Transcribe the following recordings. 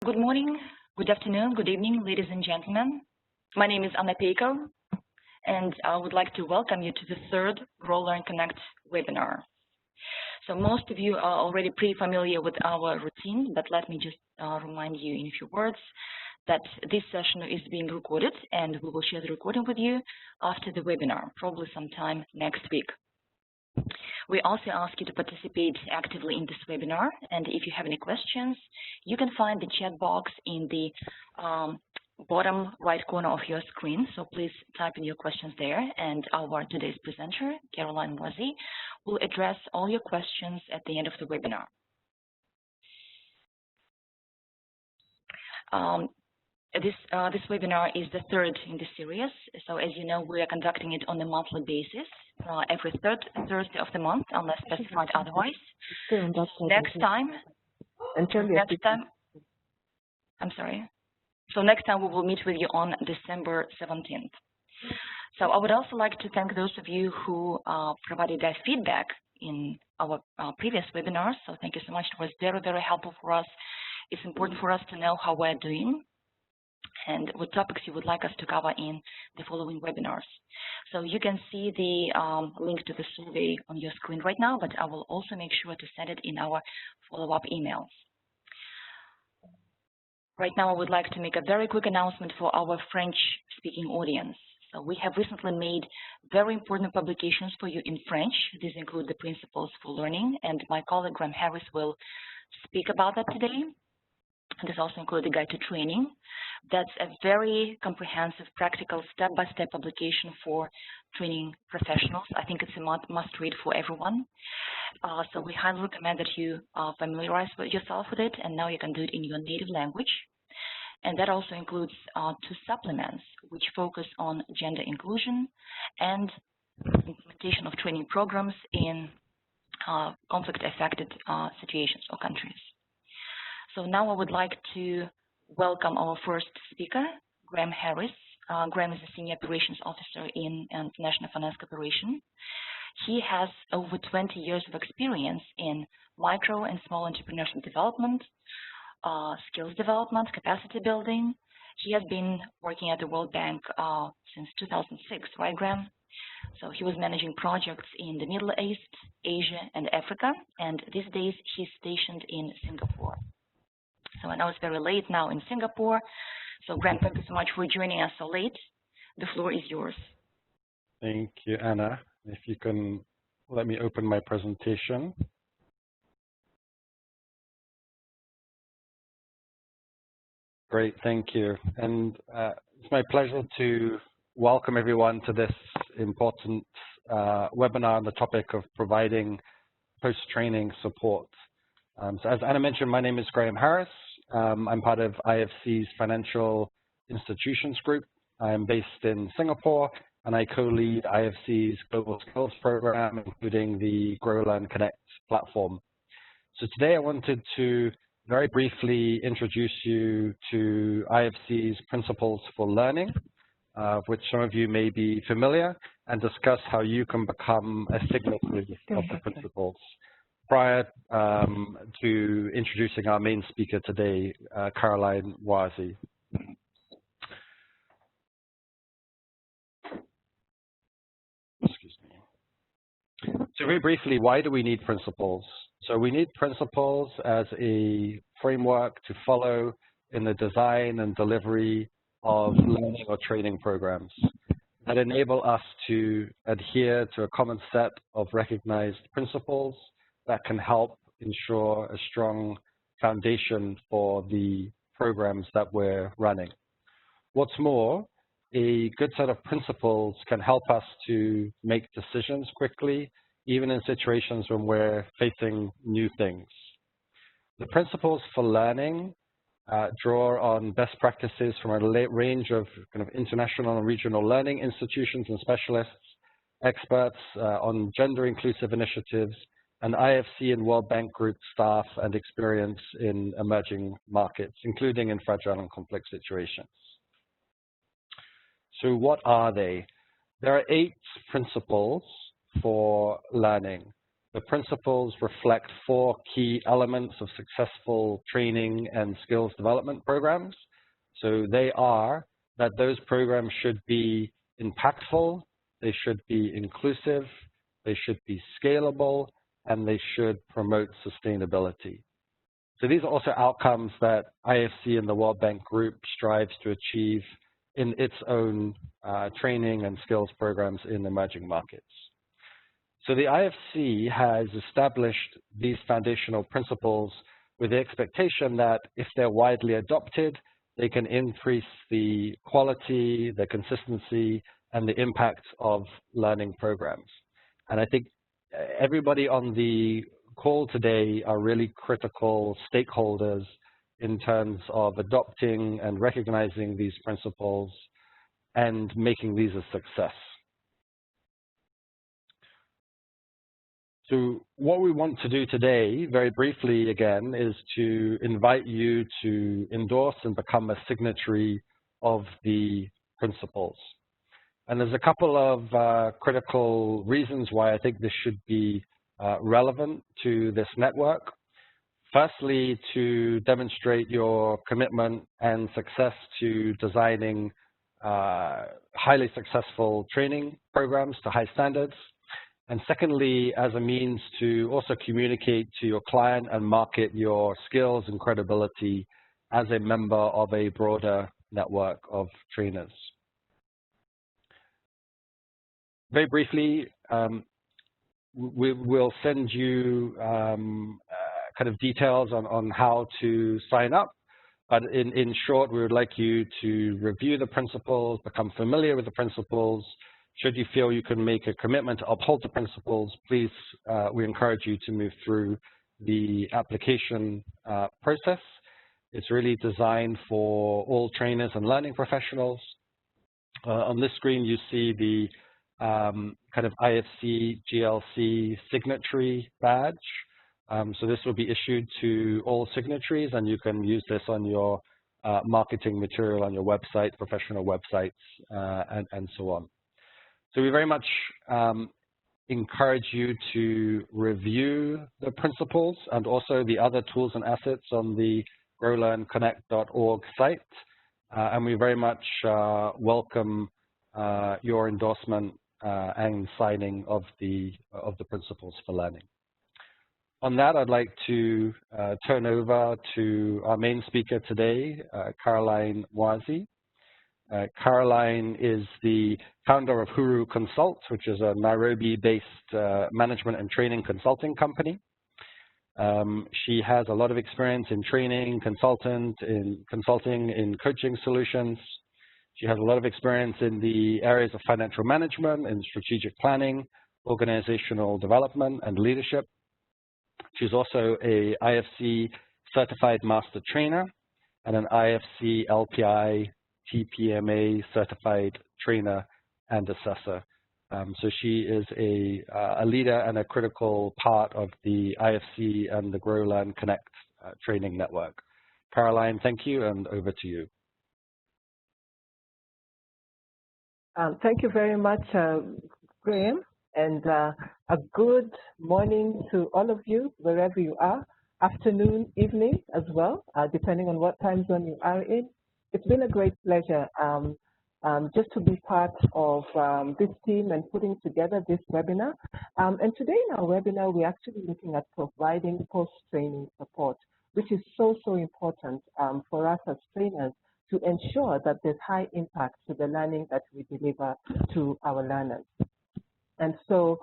Good morning, good afternoon, good evening, ladies and gentlemen. My name is Anna Peiko, and I would like to welcome you to the third Grow Learn Connect webinar. So most of you are already pretty familiar with our routine, but let me just remind you in a few words that this session is being recorded, and we will share the recording with you after the webinar, probably sometime next week. We also ask you to participate actively in this webinar, and if you have any questions, you can find the chat box in the bottom right corner of your screen. So please type in your questions there, and our today's presenter, Mwazi, will address all your questions at the end of the webinar. This webinar is the third in the series. So as you know, we are conducting it on a monthly basis, every third Thursday of the month, unless specified otherwise. Next time, I'm sorry. So next time we will meet with you on December 17th. So I would also like to thank those of you who provided their feedback in our previous webinars. So thank you so much. It was very, very helpful for us. It's important for us to know how we're doing and what topics you would like us to cover in the following webinars. So you can see the link to the survey on your screen right now, but I will also make sure to send it in our follow-up emails. Right now, I would like to make a very quick announcement for our French-speaking audience. So we have recently made very important publications for you in French. These include the Principles for Learning, and my colleague Graham Harris will speak about that today. This also includes the Guide to Training. That's a very comprehensive, practical, step-by-step publication for training professionals. I think it's a must-read for everyone. So we highly recommend that you familiarize yourself with it, and now you can do it in your native language. And that also includes 2 supplements, which focus on gender inclusion and implementation of training programs in conflict-affected situations or countries. So now I would like to welcome our first speaker, Graham Harris. Graham is a Senior Operations Officer in International Finance Corporation. He has over 20 years of experience in micro and small entrepreneurship development, skills development, capacity building. He has been working at the World Bank since 2006, right, Graham? So he was managing projects in the Middle East, Asia, and Africa, and these days he's stationed in Singapore. So I know it's very late now in Singapore. So Graham, thank you so much for joining us so late. The floor is yours. Thank you, Anna. If you can let me open my presentation. Great, thank you. And it's my pleasure to welcome everyone to this important webinar on the topic of providing post-training support. So as Anna mentioned, my name is Graham Harris. I'm part of IFC's Financial Institutions Group. I'm based in Singapore, and I co-lead IFC's Global Skills Program, including the Grow Learn Connect platform. So today I wanted to very briefly introduce you to IFC's Principles for Learning, of which some of you may be familiar, and discuss how you can become a signatory of the principles. Prior to introducing our main speaker today, Mwazi. Excuse me. So very briefly, why do we need principles? So we need principles as a framework to follow in the design and delivery of learning or training programs that enable us to adhere to a common set of recognized principles that can help ensure a strong foundation for the programs that we're running. What's more, a good set of principles can help us to make decisions quickly, even in situations when we're facing new things. The principles for learning draw on best practices from a range of kind of international and regional learning institutions and specialists, experts on gender-inclusive initiatives, and IFC and World Bank Group staff and experience in emerging markets, including in fragile and complex situations. So what are they? There are 8 principles for learning. the principles reflect 4 key elements of successful training and skills development programs. So they are that those programs should be impactful, they should be inclusive, they should be scalable, and they should promote sustainability. So these are also outcomes that IFC and the World Bank Group strives to achieve in its own training and skills programs in emerging markets. So the IFC has established these foundational principles with the expectation that if they're widely adopted, they can increase the quality, the consistency, and the impact of learning programs. And I think everybody on the call today are really critical stakeholders in terms of adopting and recognizing these principles and making these a success. So what we want to do today, very briefly again, is to invite you to endorse and become a signatory of the principles. And there's a couple of critical reasons why I think this should be relevant to this network. Firstly, to demonstrate your commitment and success to designing highly successful training programs to high standards. And secondly, as a means to also communicate to your client and market your skills and credibility as a member of a broader network of trainers. Very briefly, we will send you kind of details on how to sign up. But in short, we would like you to review the principles, become familiar with the principles. Should you feel you can make a commitment to uphold the principles, please, we encourage you to move through the application process. It's really designed for all trainers and learning professionals. On this screen, you see the kind of IFC GLC signatory badge. So this will be issued to all signatories, and you can use this on your marketing material on your website, professional websites, and so on. So we very much encourage you to review the principles and also the other tools and assets on the growlearnconnect.org site. And we very much welcome your endorsement and signing of the principles for learning. On that, I'd like to turn over to our main speaker today, Caroline Mwazi. Caroline is the founder of Huru Consult, which is a Nairobi-based management and training consulting company. She has a lot of experience in training, consulting, in coaching solutions. She has a lot of experience in the areas of financial management and strategic planning, organizational development, and leadership. She's also a IFC certified master trainer and an IFC LPI TPMA certified trainer and assessor. So she is a leader and a critical part of the IFC and the Grow, Learn, Connect training network. Caroline, thank you, and over to you. Thank you very much, Graham, and a good morning to all of you, wherever you are, afternoon, evening as well, depending on what time zone you are in. It's been a great pleasure just to be part of this team and putting together this webinar. And today in our webinar, we're actually looking at providing post-training support, which is so important for us as trainers to ensure that there's high impact to the learning that we deliver to our learners. And so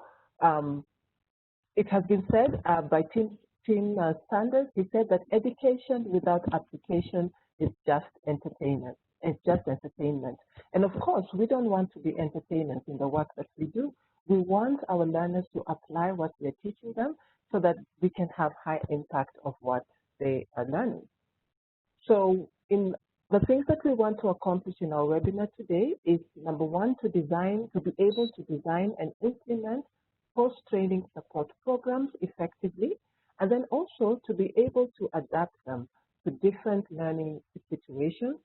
it has been said by Tim Sanders, he said that education without application is just entertainment. It's just entertainment. And of course, we don't want to be entertainers in the work that we do. We want our learners to apply what we're teaching them so that we can have high impact of what they are learning. So in the things that we want to accomplish in our webinar today is, number one, to be able to design and implement post-training support programs effectively, and then also to be able to adapt them to different learning situations,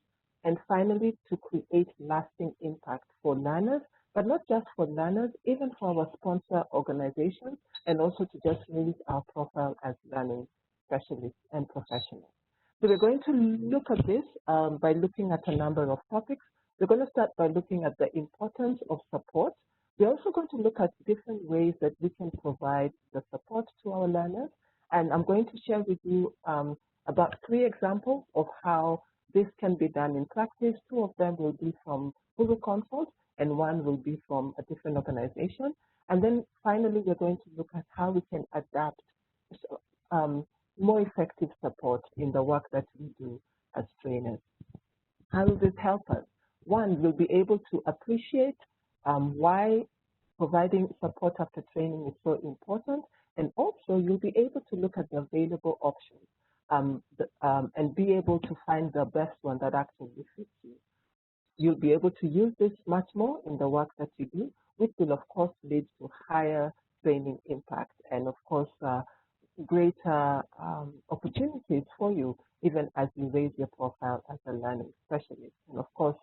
and finally, to create lasting impact for learners, but not just for learners, even for our sponsor organizations, and also to just raise our profile as learning specialists and professionals. So we're going to look at this by looking at a number of topics. We're going to start by looking at the importance of support. We're also going to look at different ways that we can provide the support to our learners. And I'm going to share with you about 3 examples of how this can be done in practice. 2 of them will be from Google Consult, and 1 will be from a different organization. And then finally, we're going to look at how we can adapt more effective support in the work that we do as trainers. How will this help us? 1, we'll be able to appreciate why providing support after training is so important, and also you'll be able to look at the available options and be able to find the best one that actually fits you. You'll be able to use this much more in the work that you do, which will of course lead to higher training impact and of course greater opportunities for you, even as you raise your profile as a learning specialist. And of course,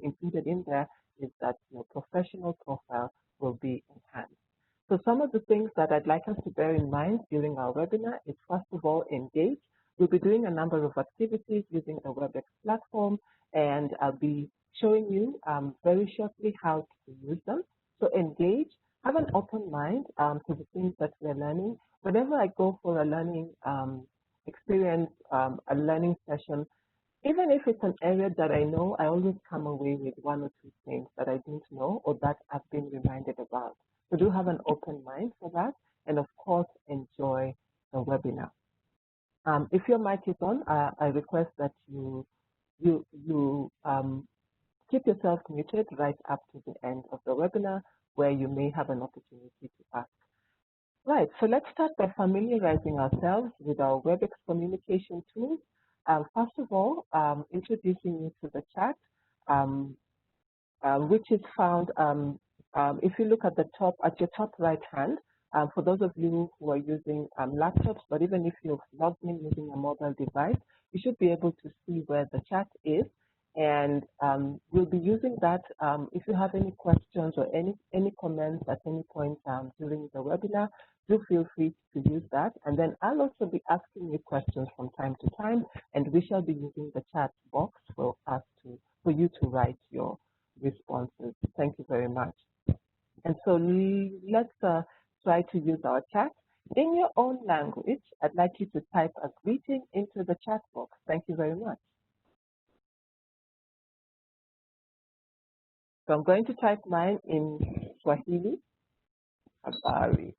included in there is that your professional profile will be enhanced. So some of the things that I'd like us to bear in mind during our webinar is, first of all, engage. We'll be doing a number of activities using the WebEx platform, and I'll be showing you very shortly how to use them. So engage, have an open mind to the things that we're learning. Whenever I go for a learning experience, a learning session, even if it's an area that I know, I always come away with 1 or 2 things that I didn't know or that I've been reminded about. So do have an open mind for that, and of course, enjoy the webinar. If your mic is on, I request that you keep yourself muted right up to the end of the webinar, where you may have an opportunity to ask. Right, so let's start by familiarizing ourselves with our WebEx communication tools. First of all, introducing you to the chat, which is found, if you look at the top, at your top right hand, for those of you who are using laptops, but even if you've logged in using a mobile device, you should be able to see where the chat is. And we'll be using that. If you have any questions or any comments at any point during the webinar, do feel free to use that. And then I'll also be asking you questions from time to time, and we shall be using the chat box for you to write your responses. Thank you very much. And so let's try to use our chat. In your own language, I'd like you to type a greeting into the chat box. Thank you very much. So I'm going to type mine in Swahili. Habari.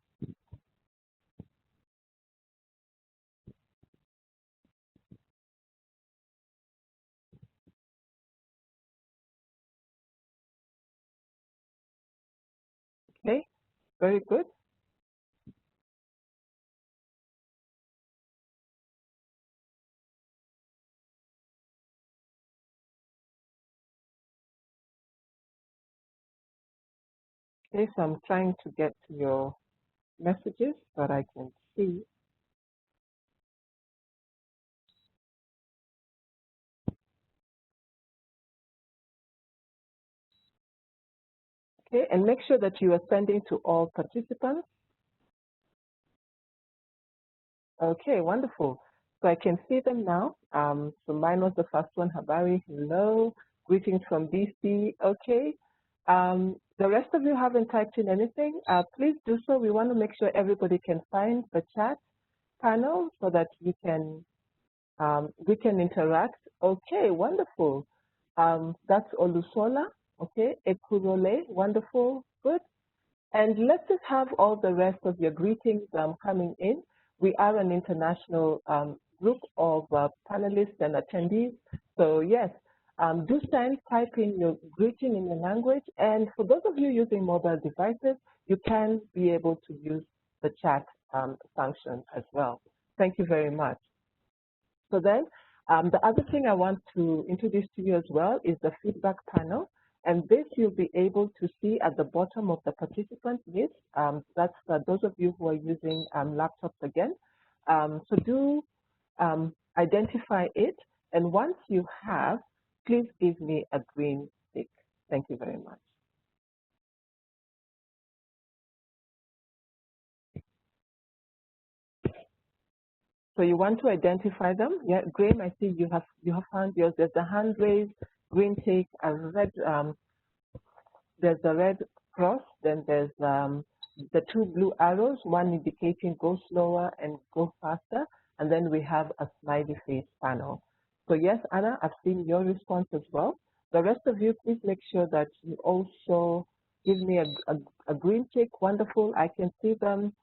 Okay, very good. Okay, so I'm trying to get to your messages so that I can see. Okay, and make sure that you are sending to all participants. Okay, wonderful. So I can see them now. So mine was the first one, Habari, hello, greetings from DC. Okay, the rest of you haven't typed in anything. Please do so. We want to make sure everybody can find the chat panel so that we can interact. Okay, wonderful. That's Olusola. Okay, Ekurole, wonderful, good. And let's just have all the rest of your greetings coming in. We are an international group of panelists and attendees. So yes, do type in your greeting in your language. And for those of you using mobile devices, you can be able to use the chat function as well. Thank you very much. So then, the other thing I want to introduce to you as well is the feedback panel. And this you'll be able to see at the bottom of the participant list. That's those of you who are using laptops again. So do identify it. And once you have, please give me a green tick. Thank you very much. So you want to identify them. Yeah, Graham, I see you have found yours. There's a hand raise, green tick, a red. There's a red cross. Then there's the two blue arrows, one indicating go slower and go faster. And then we have a smiley face panel. So yes, Anna, I've seen your response as well. The rest of you, please make sure that you also give me a green tick. Wonderful. I can see them.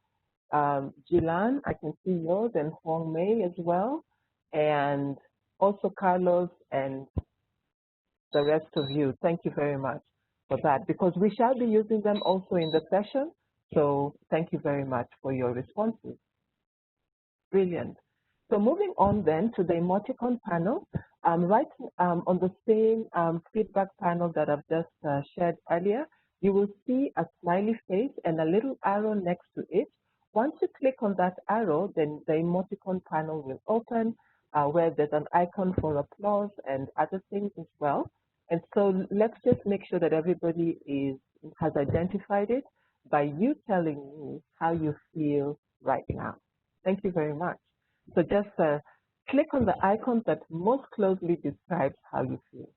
Jilan, I can see yours, and Hong Mei as well. And also Carlos and the rest of you. Thank you very much for that, because we shall be using them also in the session. So thank you very much for your responses. Brilliant. So moving on then to the emoticon panel, right on the same feedback panel that I've just shared earlier, you will see a smiley face and a little arrow next to it. Once you click on that arrow, then the emoticon panel will open where there's an icon for applause and other things as well. And so let's just make sure that everybody has identified it by you telling me how you feel right now. Thank you very much. So just click on the icon that most closely describes how you feel.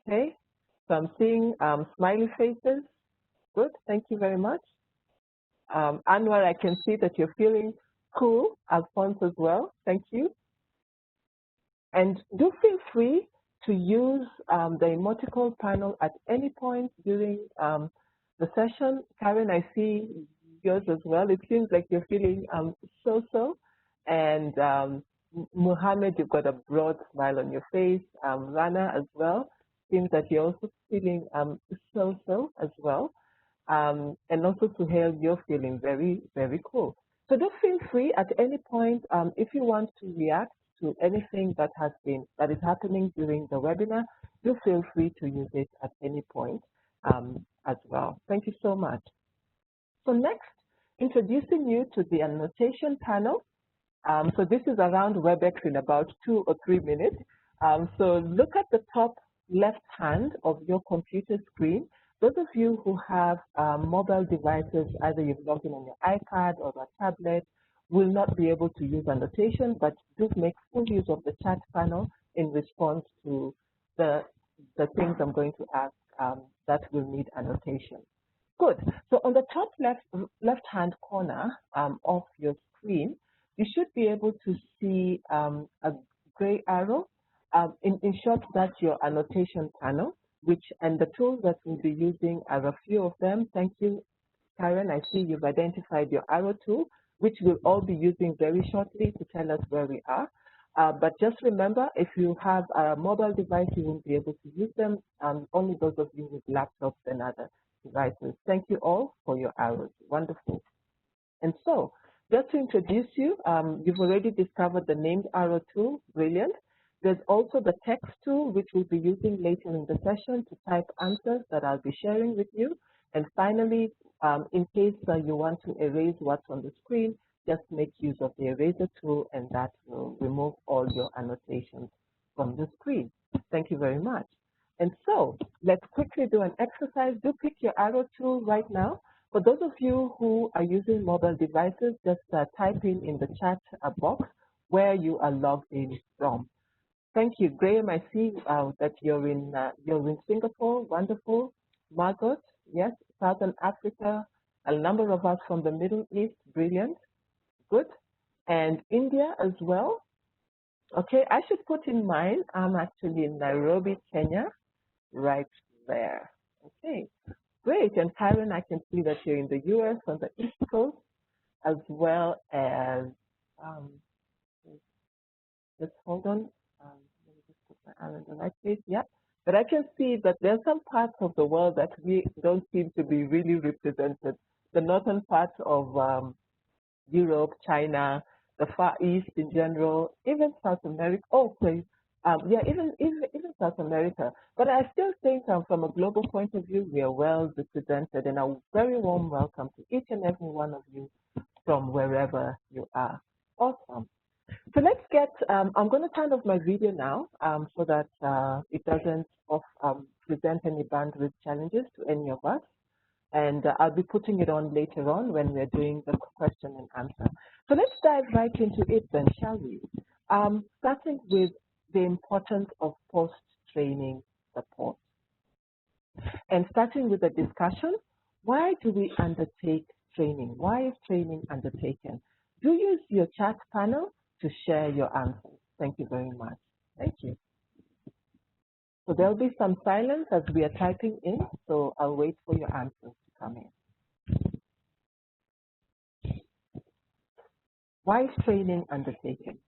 Okay, so I'm seeing smiley faces. Good, thank you very much. Anwar, I can see that you're feeling cool. Alphonse as well, thank you. And do feel free to use the emoticon panel at any point during the session. Karen, I see yours as well. It seems like you're feeling so-so. And Muhammad, you've got a broad smile on your face. Rana as well. Seems that you're also feeling so-so as well. And also Suhail, you're feeling very, very cool. So do feel free at any point if you want to react to anything that is happening during the webinar, do feel free to use it at any point as well. Thank you so much. So next, introducing you to the annotation panel. So this is around WebEx in about 2 or 3 minutes. So look at the top left hand of your computer screen. Those of you who have mobile devices, either you've logged in on your iPad or a tablet, will not be able to use annotation, but do make full use of the chat panel in response to the things I'm going to ask that will need annotation. Good. So on the top left-hand corner of your screen, you should be able to see a gray arrow. In short, that's your annotation panel, and the tools that we'll be using are a few of them. Thank you, Karen. I see you've identified your arrow tool, which we'll all be using very shortly to tell us where we are. But just remember, if you have a mobile device, you won't be able to use them. Only those of you with laptops and other devices. Thank you all for your arrows. Wonderful. And so, just to introduce you, you've already discovered the named arrow tool. Brilliant. There's also the text tool, which we'll be using later in the session to type answers that I'll be sharing with you. And finally, in case you want to erase what's on the screen, just make use of the eraser tool, and that will remove all your annotations from the screen. Thank you very much. And so let's quickly do an exercise. Do pick your arrow tool right now. For those of you who are using mobile devices, just type in the chat box where you are logged in from. Thank you, Graham. I see that you're in Singapore. Wonderful. Margot, yes, Southern Africa. A number of us from the Middle East. Brilliant. Good. And India as well. Okay, I should put in mine. I'm actually in Nairobi, Kenya, right there. Okay, great. And Karen, I can see that you're in the US on the East Coast, as well as, just hold on. Let me just put my arrow in the right place. Yeah. But I can see that there are some parts of the world that we don't seem to be really represented. The northern part of Europe, China, the Far East in general, even South America. Oh, please. Yeah, even South America. But I still think from a global point of view, we are well represented, and a very warm welcome to each and every one of you from wherever you are. Awesome. So let's get, I'm going to turn off my video now so that it doesn't present any bandwidth challenges to any of us. And I'll be putting it on later on when we're doing the question and answer. So let's dive right into it then, shall we? Starting with the importance of post-training support. And starting with the discussion, why do we undertake training? Why is training undertaken? Do use your chat panel to share your answers. Thank you very much. Thank you. So there'll be some silence as we are typing in, so I'll wait for your answers to come in. Why is training undertaken?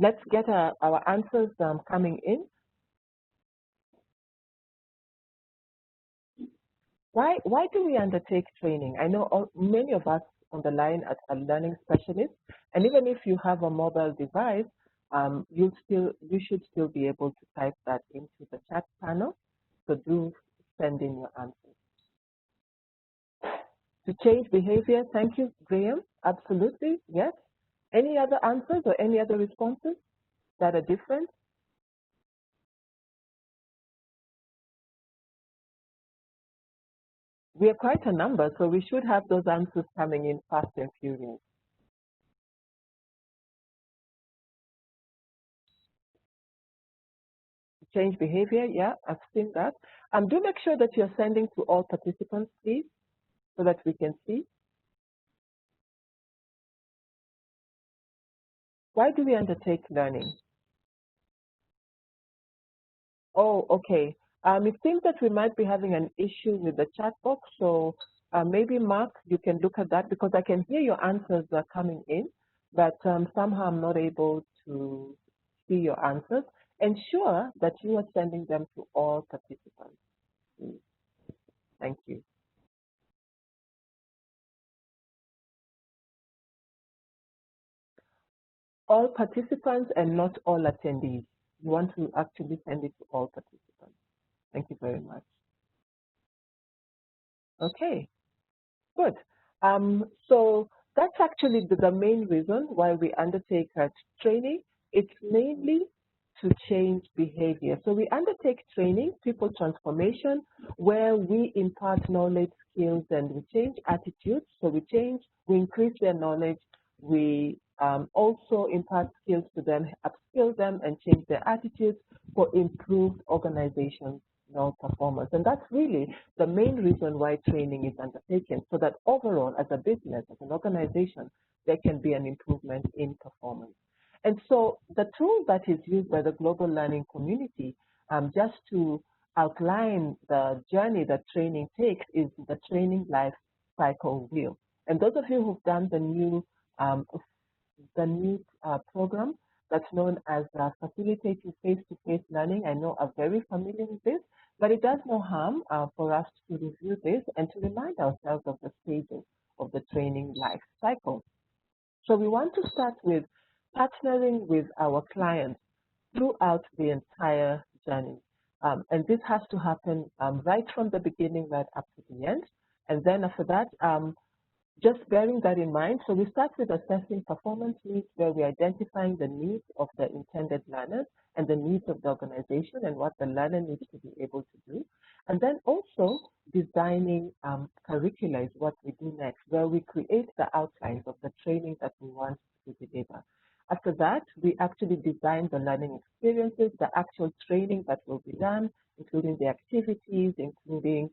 Let's get our answers coming in. Why do we undertake training? I know many of us on the line are learning specialists, and even if you have a mobile device, you should still be able to type that into the chat panel. So do send in your answers. To change behavior, thank you, Graham. Absolutely, yes. Any other answers or any other responses that are different? We are quite a number, so we should have those answers coming in fast and furious. Change behavior, yeah, I've seen that. Do make sure that you're sending to all participants, please, so that we can see. Why do we undertake learning? Oh, okay. It seems that we might be having an issue with the chat box, so maybe Mark, you can look at that because I can hear your answers are coming in, but somehow I'm not able to see your answers. Ensure that you are sending them to all participants, please. Thank you. All participants and not all attendees. You want to actually send it to all participants. Thank you very much. Okay, good. So that's actually the main reason why we undertake training. It's mainly to change behavior. So we undertake training, people transformation, where we impart knowledge, skills, and we change attitudes. So we increase their knowledge, we also impart skills to them, upskill them, and change their attitudes for improved organizational performance. And that's really the main reason why training is undertaken, so that overall, as a business, as an organization, there can be an improvement in performance. And so the tool that is used by the global learning community, just to outline the journey that training takes, is the training life cycle wheel. And those of you who've done the new program that's known as Facilitating Face-to-Face Learning, I know are very familiar with this, but it does no harm for us to review this and to remind ourselves of the stages of the training life cycle. So we want to start with partnering with our clients throughout the entire journey. And this has to happen right from the beginning, right up to the end. And then after that, just bearing that in mind, so we start with assessing performance needs, where we're identifying the needs of the intended learners and the needs of the organization and what the learner needs to be able to do. And then also designing curricula is what we do next, where we create the outlines of the training that we want to deliver. After that, we actually design the learning experiences, the actual training that will be done, including the activities, including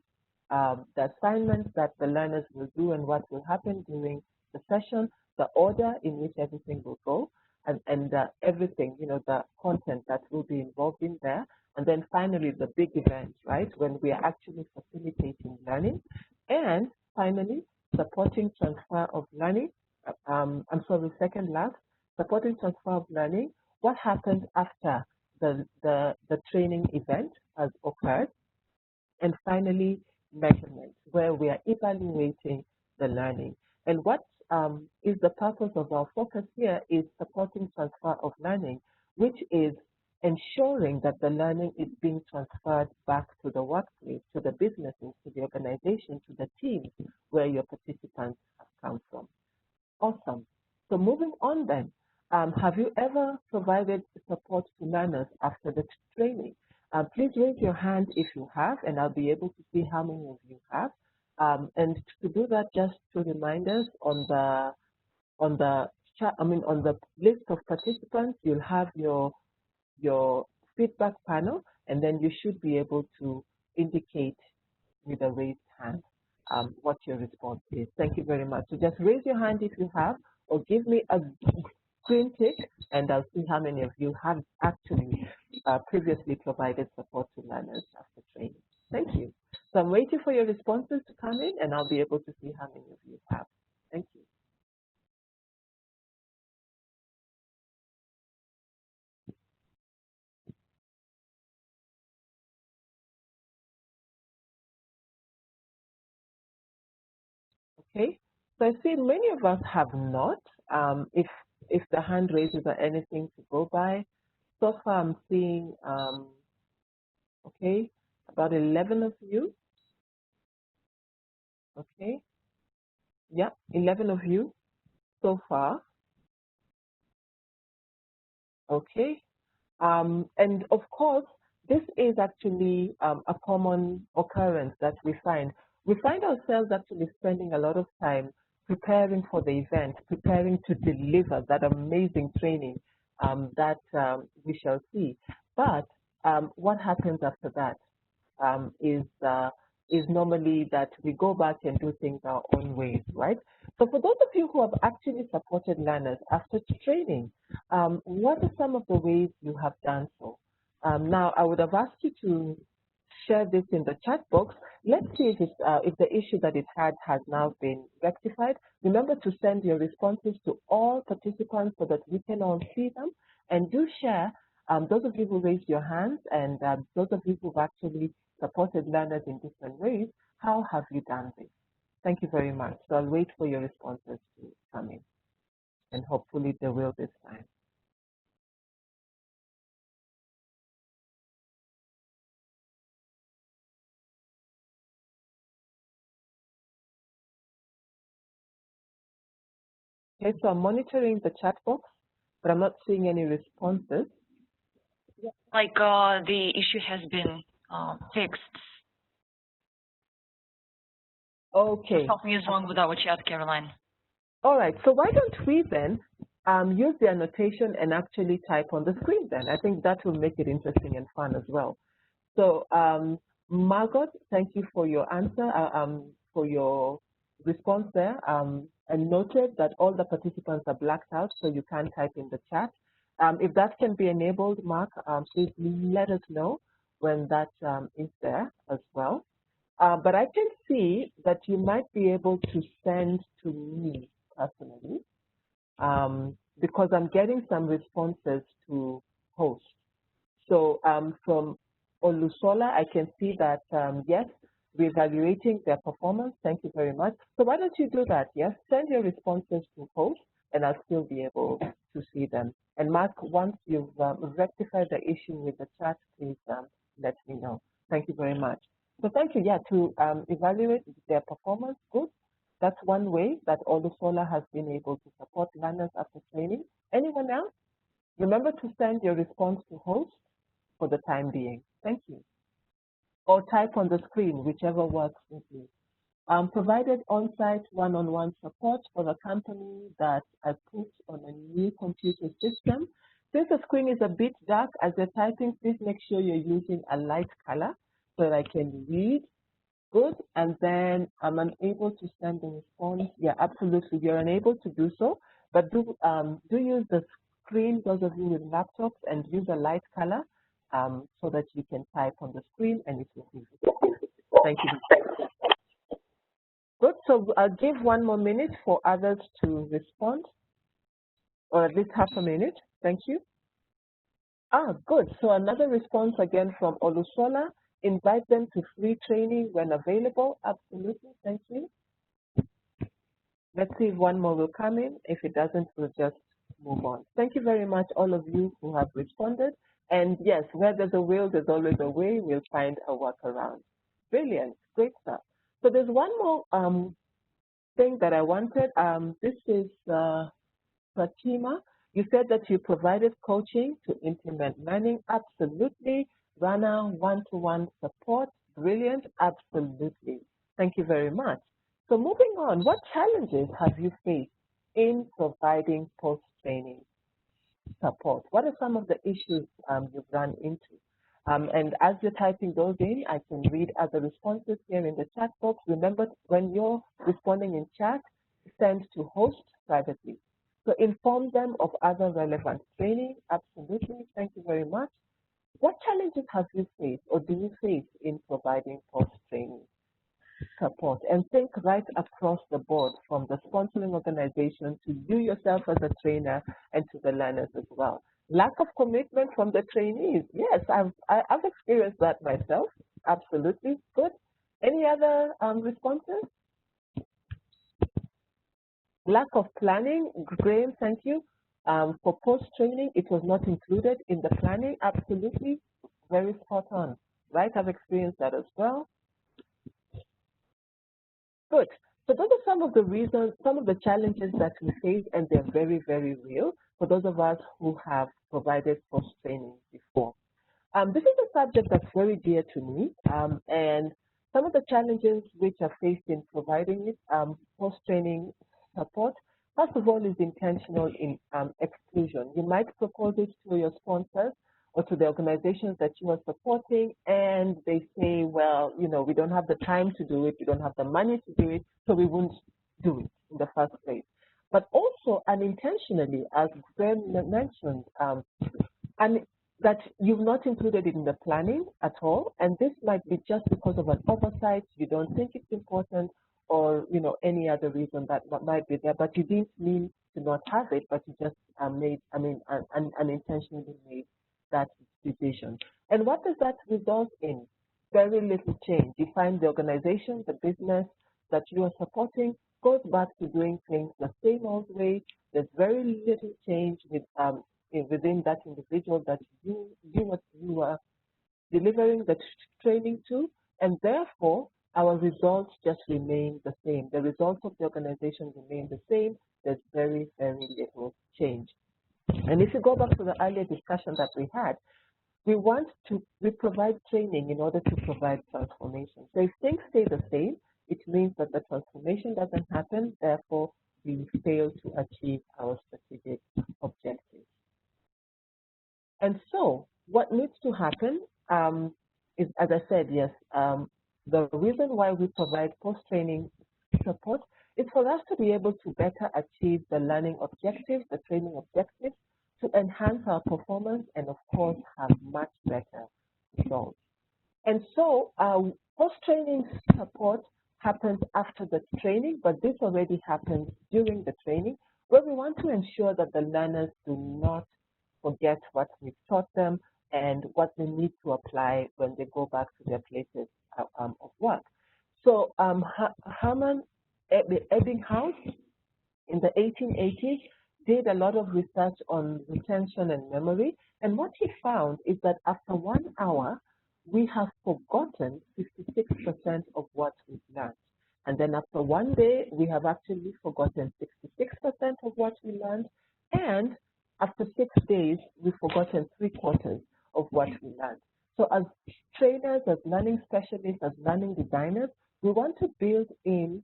the assignments that the learners will do and what will happen during the session, the order in which everything will go, and everything, the content that will be involved in there. And then finally, the big event, right, when we are actually facilitating learning. And finally, supporting transfer of learning. Second last, supporting transfer of learning. What happens after the training event has occurred? And finally, measurement, where we are evaluating the learning. And what is the purpose of our focus here is supporting transfer of learning, which is ensuring that the learning is being transferred back to the workplace, to the businesses, to the organization, to the teams where your participants have come from. Awesome. So moving on then, have you ever provided support to learners after the training? Please raise your hand if you have, and I'll be able to see how many of you have. And to do that, just to remind us on the chat, on the list of participants, you'll have your feedback panel, and then you should be able to indicate with a raised hand what your response is. Thank you very much. So just raise your hand if you have, or give me a green tick, and I'll see how many of you have actually previously provided support to learners after training. Thank you. So I'm waiting for your responses to come in, and I'll be able to see how many of you have. Thank you. Okay, so I see many of us have not. If the hand raises are anything to go by, so far I'm seeing, okay, about 11 of you. Okay, yeah, 11 of you so far. Okay, and of course, this is actually a common occurrence that we find. We find ourselves actually spending a lot of time preparing for the event, preparing to deliver that amazing training that we shall see. But what happens after that is normally that we go back and do things our own ways, right? So for those of you who have actually supported learners after training, what are some of the ways you have done so? Now, I would have asked you to share this in the chat box. Let's see if the issue that it had has now been rectified. Remember to send your responses to all participants so that we can all see them. And do share, those of you who raised your hands and those of you who've actually supported learners in different ways, how have you done this? Thank you very much. So I'll wait for your responses to come in, and hopefully they will this time. Okay, so I'm monitoring the chat box, but I'm not seeing any responses. Like the issue has been fixed. Okay. Something is wrong with our chat, Caroline. All right, so why don't we then use the annotation and actually type on the screen then? I think that will make it interesting and fun as well. So Margot, thank you for your answer, for your response there. And noted that all the participants are blacked out, so you can't type in the chat. If that can be enabled, Mark, please let us know when that is there as well. But I can see that you might be able to send to me personally, because I'm getting some responses to host. So from Olusola, I can see that, yes, we're evaluating their performance. Thank you very much. So why don't you do that? Yes, send your responses to host, and I'll still be able to see them. And Mark, once you've rectified the issue with the chat, please let me know. Thank you very much. So thank you. Yeah, to evaluate their performance, good. That's one way that Olusola has been able to support learners after training. Anyone else? Remember to send your response to host for the time being. Thank you. Or type on the screen, whichever works with you. Provided on-site one-on-one support for the company that I put on a new computer system. Since the screen is a bit dark as you're typing, please make sure you're using a light color so that I can read. Good. And then I'm unable to send the response. Yeah, absolutely. You're unable to do so, but do use the screen, those of you with laptops, and use a light color so that you can type on the screen and it will be visible. Thank you. Good. So I'll give one more minute for others to respond, or at least half a minute. Thank you. Good. So another response again from Olusola. Invite them to free training when available. Absolutely. Thank you. Let's see if one more will come in. If it doesn't, we'll just move on. Thank you very much, all of you who have responded. And yes, where there's a will, there's always a way. We'll find a workaround. Brilliant. Great stuff. So there's one more thing that I wanted. This is Fatima, you said that you provided coaching to implement learning. Absolutely. Rana, one-to-one support. Brilliant. Absolutely. Thank you very much. So moving on, what challenges have you faced in providing post-training support? What are some of the issues you've run into? And as you're typing those in, I can read other responses here in the chat box. Remember, when you're responding in chat, send to host privately. So inform them of other relevant training. Absolutely. Thank you very much. What challenges have you faced or do you face in providing post-training support? And think right across the board, from the sponsoring organization to you yourself as a trainer and to the learners as well. Lack of commitment from the trainees. Yes, I've experienced that myself. Absolutely. Good. Any other responses? Lack of planning. Graham, thank you. For post-training, it was not included in the planning. Absolutely. Very spot on. Right? I've experienced that as well. Good. So those are some of the reasons, some of the challenges that we face, and they're very, very real for those of us who have provided post-training before. This is a subject that's very dear to me, and some of the challenges which are faced in providing it, post-training support, first of all, is intentional in exclusion. You might propose it to your sponsors or to the organizations that you are supporting, and they say, well, you know, we don't have the time to do it, we don't have the money to do it, so we won't do it in the first place. But also unintentionally, as Graham mentioned, and that you've not included it in the planning at all, and this might be just because of an oversight, you don't think it's important, or you know, any other reason that might be there, but you didn't mean to not have it, but you just unintentionally made that decision. And what does that result in? Very little change. You find the organization, the business that you are supporting goes back to doing things the same old way. There's very little change within that individual that you are delivering the training to, and therefore our results just remain the same. The results of the organization remain the same. There's very, very little change. And if you go back to the earlier discussion that we had, we provide training in order to provide transformation. So if things stay the same, it means that the transformation doesn't happen, therefore we fail to achieve our strategic objectives. And so what needs to happen is, as I said, yes, the reason why we provide post-training support is for us to be able to better achieve the learning objectives, the training objectives, to enhance our performance and, of course, have much better results. And so post-training support happens after the training, but this already happens during the training, where we want to ensure that the learners do not forget what we've taught them and what they need to apply when they go back to their places of work. So Herman Ebbinghaus in the 1880s did a lot of research on retention and memory, and what he found is that after 1 hour, we have forgotten 56% of what we've learned. And then after 1 day, we have actually forgotten 66% of what we learned, and after 6 days, we've forgotten 3/4 of what we learned. So as trainers, as learning specialists, as learning designers, we want to build in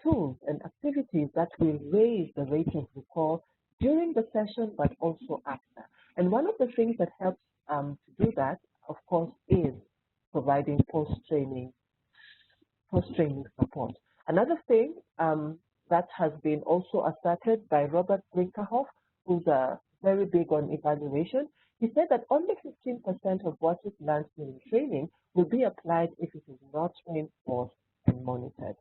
tools and activities that will raise the rate of recall during the session, but also after. And one of the things that helps to do that, of course, is providing post-training support. Another thing that has been also asserted by Robert Brinkerhoff, who's very big on evaluation, he said that only 15% of what is learned during training will be applied if it is not reinforced and monitored.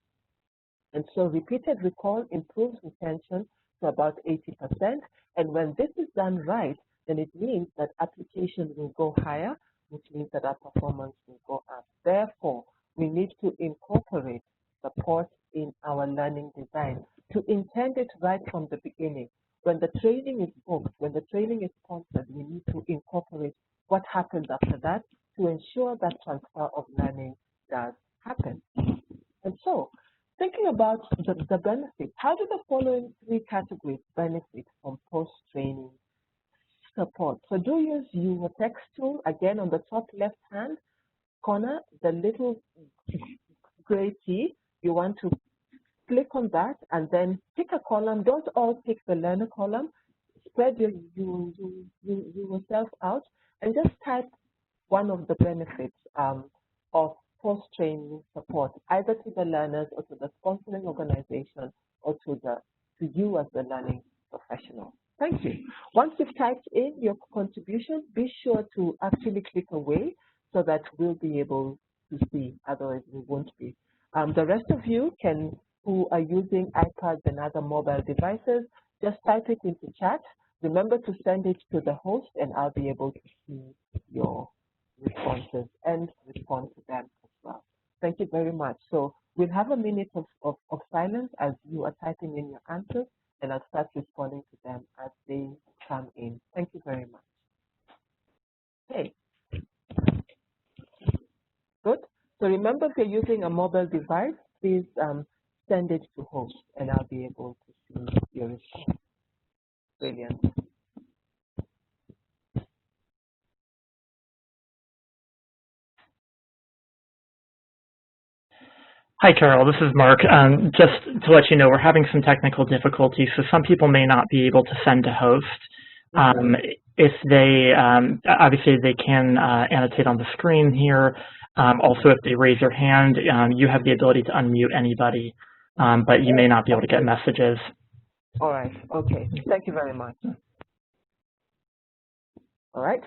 And so repeated recall improves retention to about 80%. And when this is done right, then it means that application will go higher, which means that our performance will go up. Therefore, we need to incorporate support in our learning design, to intend it right from the beginning. When the training is booked, when the training is sponsored, we need to incorporate what happens after that to ensure that transfer of learning does happen. And so Thinking about the benefits, how do the following three categories benefit from post-training support? So do use your text tool, again on the top left-hand corner, the little gray key. You want to click on that and then pick a column. Don't all pick the learner column. Spread yourself out and just type one of the benefits of post-training support, either to the learners or to the sponsoring organization or to you as the learning professional. Thank you. Once you've typed in your contribution, be sure to actually click away so that we'll be able to see, otherwise we won't be. The rest of you who are using iPads and other mobile devices, just type it into chat. Remember to send it to the host and I'll be able to see your responses and respond to them as well. Thank you very much. So we'll have a minute of silence as you are typing in your answers, and I'll start responding to them as they come in. Thank you very much. Okay. Good. So remember, if you're using a mobile device, please send it to host, and I'll be able to see your response. Brilliant. Hi, Carol. This is Mark. Just to let you know, we're having some technical difficulties, so some people may not be able to send to host. If they, obviously, they can annotate on the screen here. Also, if they raise their hand, you have the ability to unmute anybody, but you may not be able to get messages. All right. Okay. Thank you very much. All right.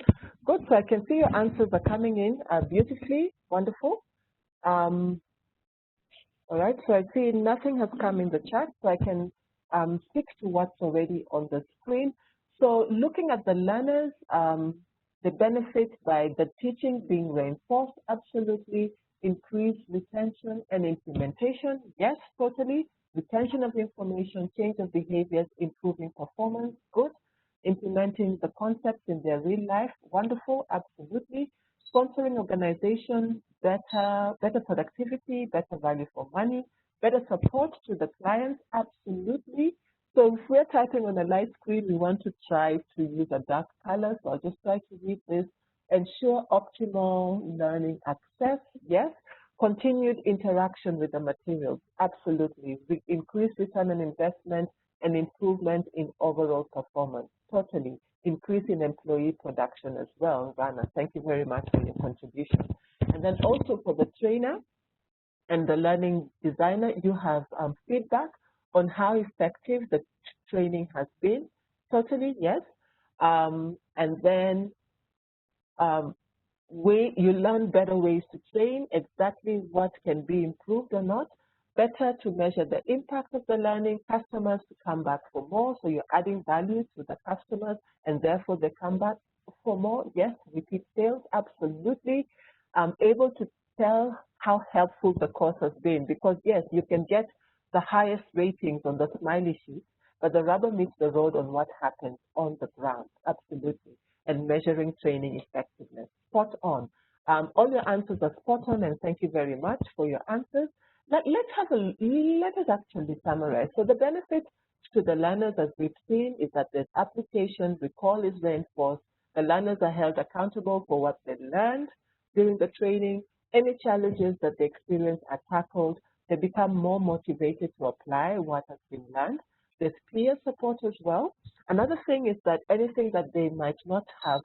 Good. So I can see your answers are coming in beautifully. Wonderful. All right, so I see nothing has come in the chat, so I can stick to what's already on the screen. So looking at the learners, the benefit by the teaching being reinforced, absolutely. Increased retention and implementation, yes, totally. Retention of information, change of behaviors, improving performance, good. Implementing the concepts in their real life, wonderful, absolutely. Sponsoring organization, better productivity, better value for money, better support to the clients, absolutely. So if we're typing on a light screen, we want to try to use a dark color. So I'll just try to read this. Ensure optimal learning access, yes. Continued interaction with the materials, absolutely. Increased return on investment and improvement in overall performance, totally. Increase in employee production as well. Rana, thank you very much for your contribution. And then also for the trainer and the learning designer, you have feedback on how effective the training has been. Totally, yes. And then you learn better ways to train, exactly what can be improved or not. Better to measure the impact of the learning, customers to come back for more, so you're adding value to the customers and therefore they come back for more. Yes, repeat sales, absolutely. Able to tell how helpful the course has been, because yes, you can get the highest ratings on the smiley sheet, but the rubber meets the road on what happens on the ground, absolutely. And measuring training effectiveness, spot on. All your answers are spot on, and thank you very much for your answers. Let us actually summarize. So the benefits to the learners, as we've seen, is that the application recall is reinforced. The learners are held accountable for what they learned during the training. Any challenges that they experience are tackled. They become more motivated to apply what has been learned. There's peer support as well. Another thing is that anything that they might not have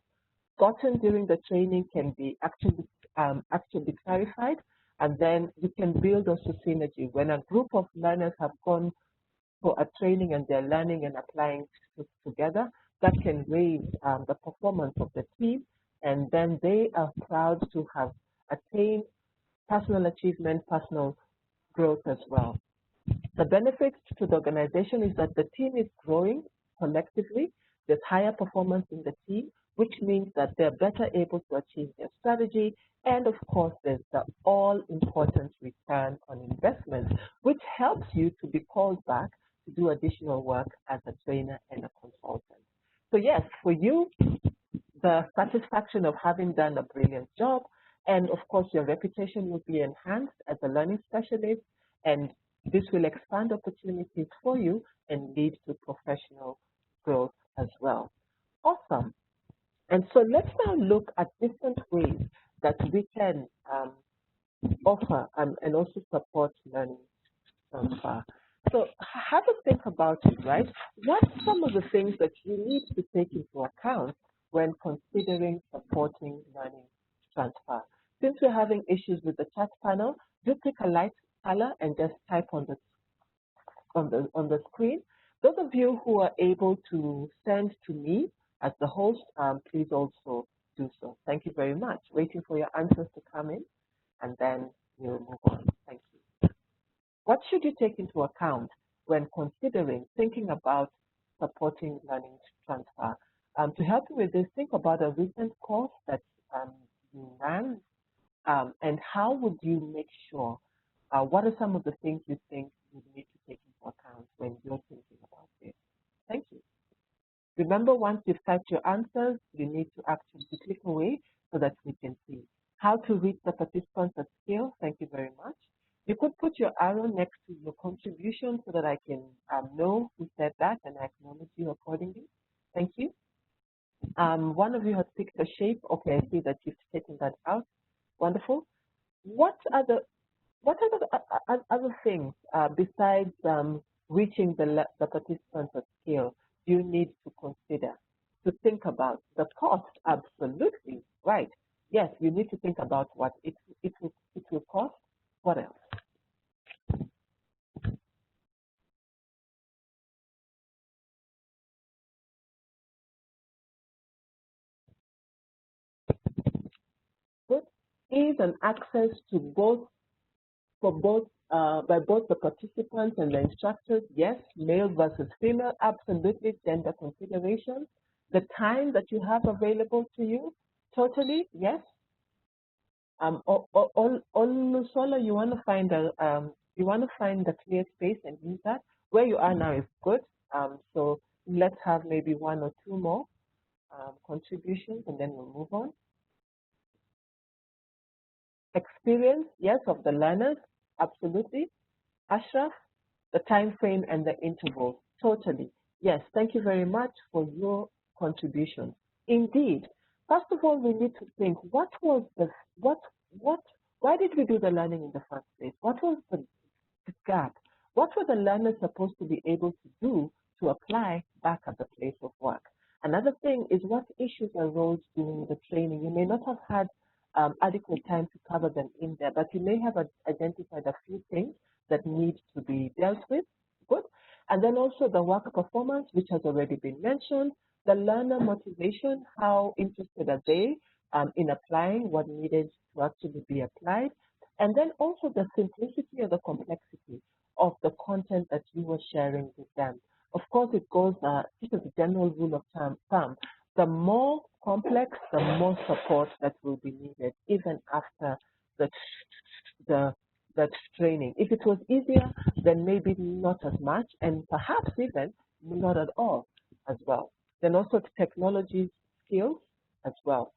gotten during the training can be actually clarified. And then you can build also synergy. When a group of learners have gone for a training and they're learning and applying together, that can raise the performance of the team. And then they are proud to have attained personal achievement, personal growth as well. The benefits to the organization is that the team is growing collectively. There's higher performance in the team, which means that they're better able to achieve their strategy. And of course, there's the all-important return on investment, which helps you to be called back to do additional work as a trainer and a consultant. So yes, for you, the satisfaction of having done a brilliant job, and of course, your reputation will be enhanced as a learning specialist, and This will expand opportunities for you and lead to professional growth as well. Awesome. And so let's now look at different ways that we can offer and also support learning transfer. So have a think about it, right? What are some of the things that you need to take into account when considering supporting learning transfer? Since we're having issues with the chat panel, do pick a light color and just type on the screen. Those of you who are able to send to me as the host, please also do so. Thank you very much. Waiting for your answers to come in, and then we'll move on. Thank you. What should you take into account when considering, thinking about supporting learning transfer? To help you with this, think about a recent course that you ran, and how would you make sure, what are some of the things you think you need to take into account when you're thinking about this? Thank you. Remember, once you've typed your answers, you need to actually click away so that we can see. How to reach the participants at scale? Thank you very much. You could put your arrow next to your contribution so that I can know who said that and I acknowledge you accordingly. Thank you. One of you has picked a shape. Okay, I see that you've taken that out. Wonderful. What are the other things besides reaching the participants at scale do you need to consider, to think about? The cost, absolutely, right. Yes, you need to think about what it will cost. What else? Good. Ease and access to both, by both the participants and the instructors. Yes. Male versus female, absolutely. Gender considerations. The time that you have available to you, totally, yes. On Solar, you want to find a clear space and use that. Where you are now is good. So let's have maybe one or two more contributions, and then we'll move on. Experience, yes, of the learners, absolutely. Ashraf, the time frame and the interval, totally. Yes, thank you very much for your contribution. Indeed. First of all, we need to think, why did we do the learning in the first place? What was the gap? What were the learners supposed to be able to do to apply back at the place of work? Another thing is, what issues arose during the training? You may not have had adequate time to cover them in there, but you may have identified a few things that need to be dealt with. Good. And then also the work performance, which has already been mentioned, the learner motivation, how interested are they in applying what needed to actually be applied, and then also the simplicity or the complexity of the content that you were sharing with them. Of course, it goes, this is a general rule of thumb, the more complex, the more support that will be needed, even after the training. If it was easier, then maybe not as much, and perhaps even not at all as well. Then also technology skills as well,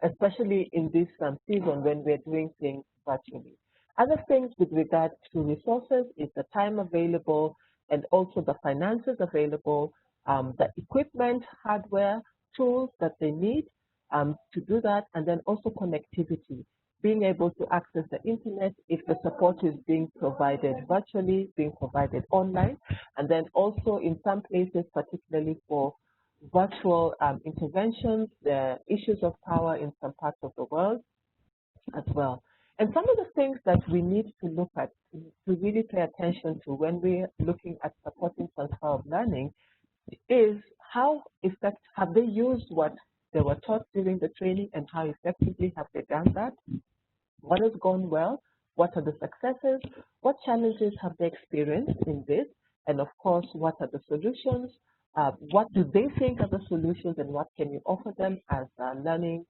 especially in this season when we're doing things virtually. Other things with regard to resources is the time available and also the finances available, the equipment, hardware, tools that they need to do that, and then also connectivity, being able to access the internet if the support is being provided virtually, being provided online, and then also in some places, particularly for virtual interventions, the issues of power in some parts of the world as well. And some of the things that we need to look at, to really pay attention to when we're looking at supporting transfer of learning, is how have they used what they were taught during the training, and how effectively have they done that? What has gone well? What are the successes? What challenges have they experienced in this? And of course, what are the solutions? What do they think are the solutions, and what can you offer them as a learning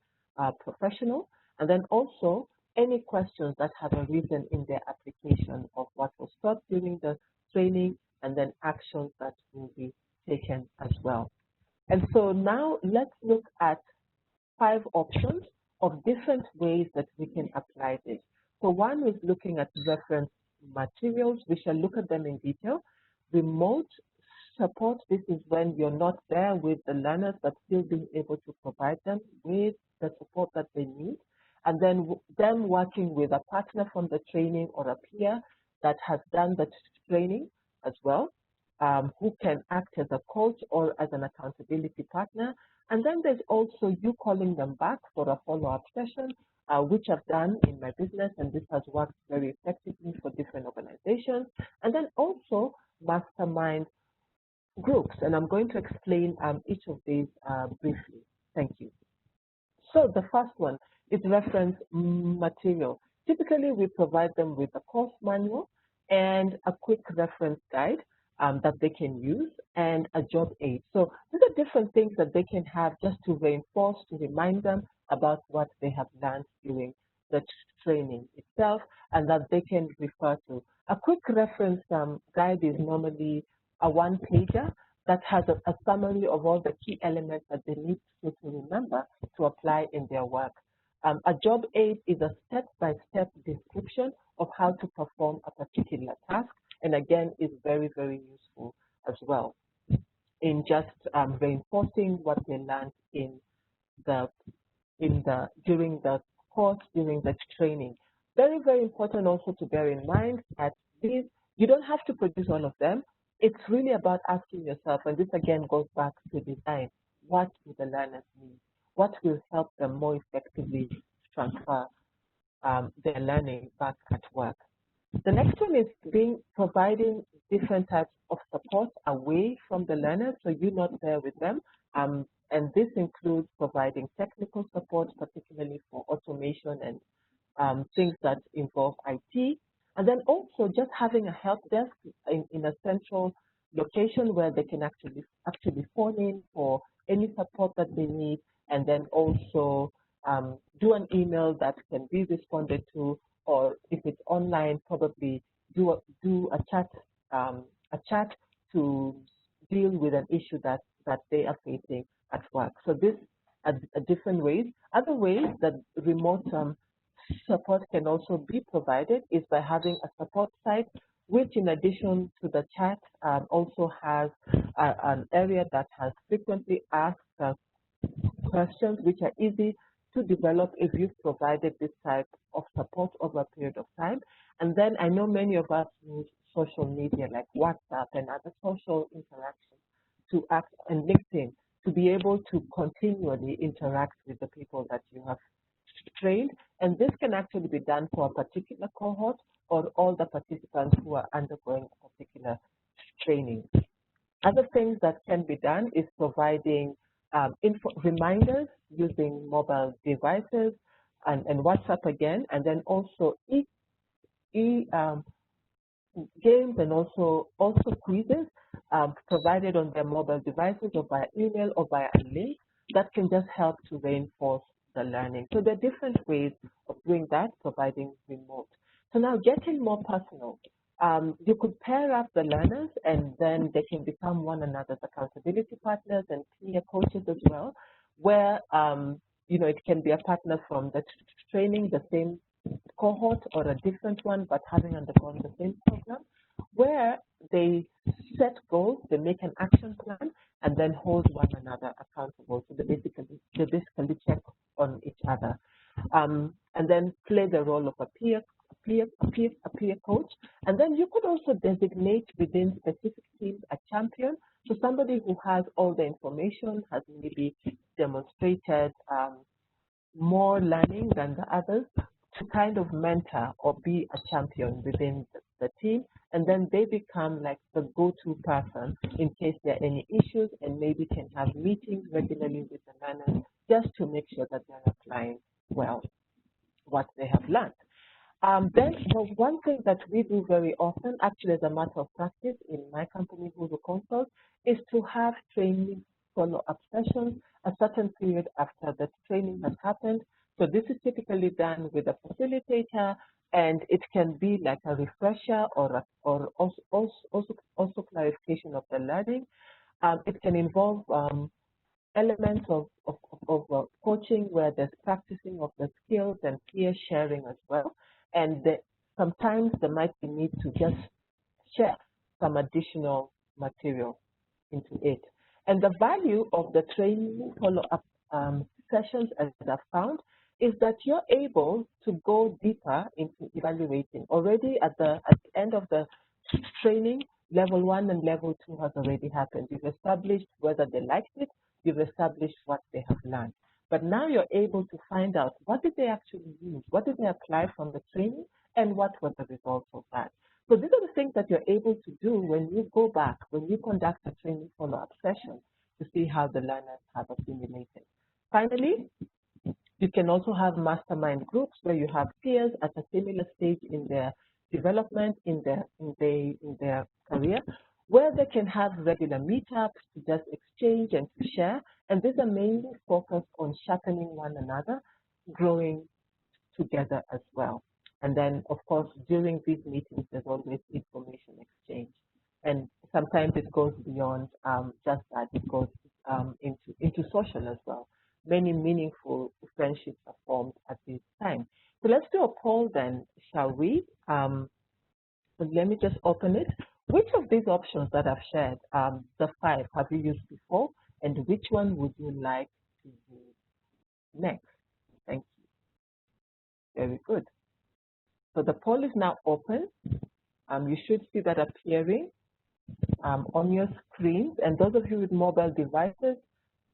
professional? And then also, any questions that have arisen in their application of what was taught during the training, and then actions that will be taken as well. And so now let's look at 5 options of different ways that we can apply this. So one is looking at reference materials. We shall look at them in detail. Remote support, this is when you're not there with the learners, but still being able to provide them with the support that they need. And then them working with a partner from the training or a peer that has done the training as well, who can act as a coach or as an accountability partner. And then there's also you calling them back for a follow-up session, which I've done in my business, and this has worked very effectively for different organizations. And then also mastermind groups, and I'm going to explain each of these briefly. Thank you. So the first one is reference material. Typically, we provide them with a course manual and a quick reference guide that they can use, and a job aid. So these are different things that they can have just to reinforce, to remind them about what they have learned during the training itself, and that they can refer to. A quick reference guide is normally a one-pager that has a summary of all the key elements that they need to remember to apply in their work. A job aid is a step-by-step description of how to perform a particular task, and again, is very, very useful as well in just reinforcing what they learned during the course, during the training. Very, very important also to bear in mind that these, you don't have to produce all of them. It's really about asking yourself, and this again goes back to design, what do the learners need? What will help them more effectively transfer their learning back at work? The next one is providing different types of support away from the learners, so you're not there with them. And this includes providing technical support, particularly for automation and things that involve IT. And then also just having a help desk in a central location where they can actually phone in for any support that they need, and then also do an email that can be responded to, or if it's online, probably do a chat to deal with an issue that they are facing at work. So this are different ways. Other ways that remote support can also be provided is by having a support site, which in addition to the chat also has an area that has frequently asked questions, which are easy to develop if you've provided this type of support over a period of time. And then I know many of us use social media like WhatsApp and other social interactions to act, and LinkedIn, to be able to continually interact with the people that you have trained. And this can actually be done for a particular cohort or all the participants who are undergoing a particular training. Other things that can be done is providing reminders using mobile devices and WhatsApp again, and then also games and also quizzes provided on their mobile devices or via email or via a link that can just help to reinforce the learning. So there are different ways of doing that, providing remote. So now getting more personal. You could pair up the learners, and then they can become one another's accountability partners and peer coaches as well, where it can be a partner from the training, the same cohort, or a different one, but having undergone the same program, where they set goals, they make an action plan, and then hold one another accountable. So they basically check on each other, and then play the role of a peer coach. And then you could also designate within specific teams a champion, so somebody who has all the information, has maybe demonstrated more learning than the others, to kind of mentor or be a champion within the team, and then they become like the go-to person in case there are any issues, and maybe can have meetings regularly with the learners just to make sure that they're applying well what they have learned. Then one thing that we do very often, actually as a matter of practice in my company, Hulu Consult, is to have training follow-up sessions a certain period after the training has happened. So this is typically done with a facilitator, and it can be like a refresher or also clarification of the learning. It can involve elements of coaching where there's practicing of the skills and peer sharing as well. And sometimes there might be need to just share some additional material into it. And the value of the training follow-up sessions, as I've found, is that you're able to go deeper into evaluating. Already at the end of the training, level 1 and level 2 has already happened. You've established whether they liked it, you've established what they have learned. But now you're able to find out what did they actually use, what did they apply from the training, and what were the results of that. So these are the things that you're able to do when you go back, when you conduct a training follow-up session to see how the learners have assimilated. Finally, you can also have mastermind groups where you have peers at a similar stage in their development, in their career, where they can have regular meetups to just exchange and to share. And these are mainly focused on sharpening one another, growing together as well. And then, of course, during these meetings, there's always information exchange. And sometimes it goes beyond just that. It goes into social as well. Many meaningful friendships are formed at this time. So let's do a poll then, shall we? Let me just open it. Which of these options that I've shared, the 5, have you used before? And which one would you like to use next? Thank you. Very good. So the poll is now open. You should see that appearing on your screens. And those of you with mobile devices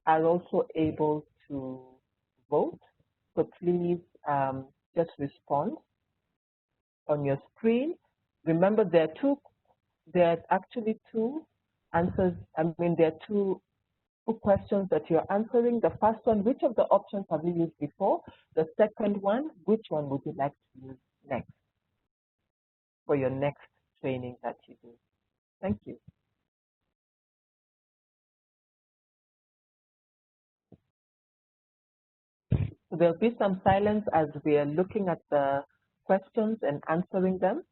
are also able to vote. So please just respond on your screen. Remember, there are actually two answers. There are two questions that you're answering. The first one, which of the options have you used before? The second one, which one would you like to use next for your next training that you do? Thank you. So there'll be some silence as we are looking at the questions and answering them.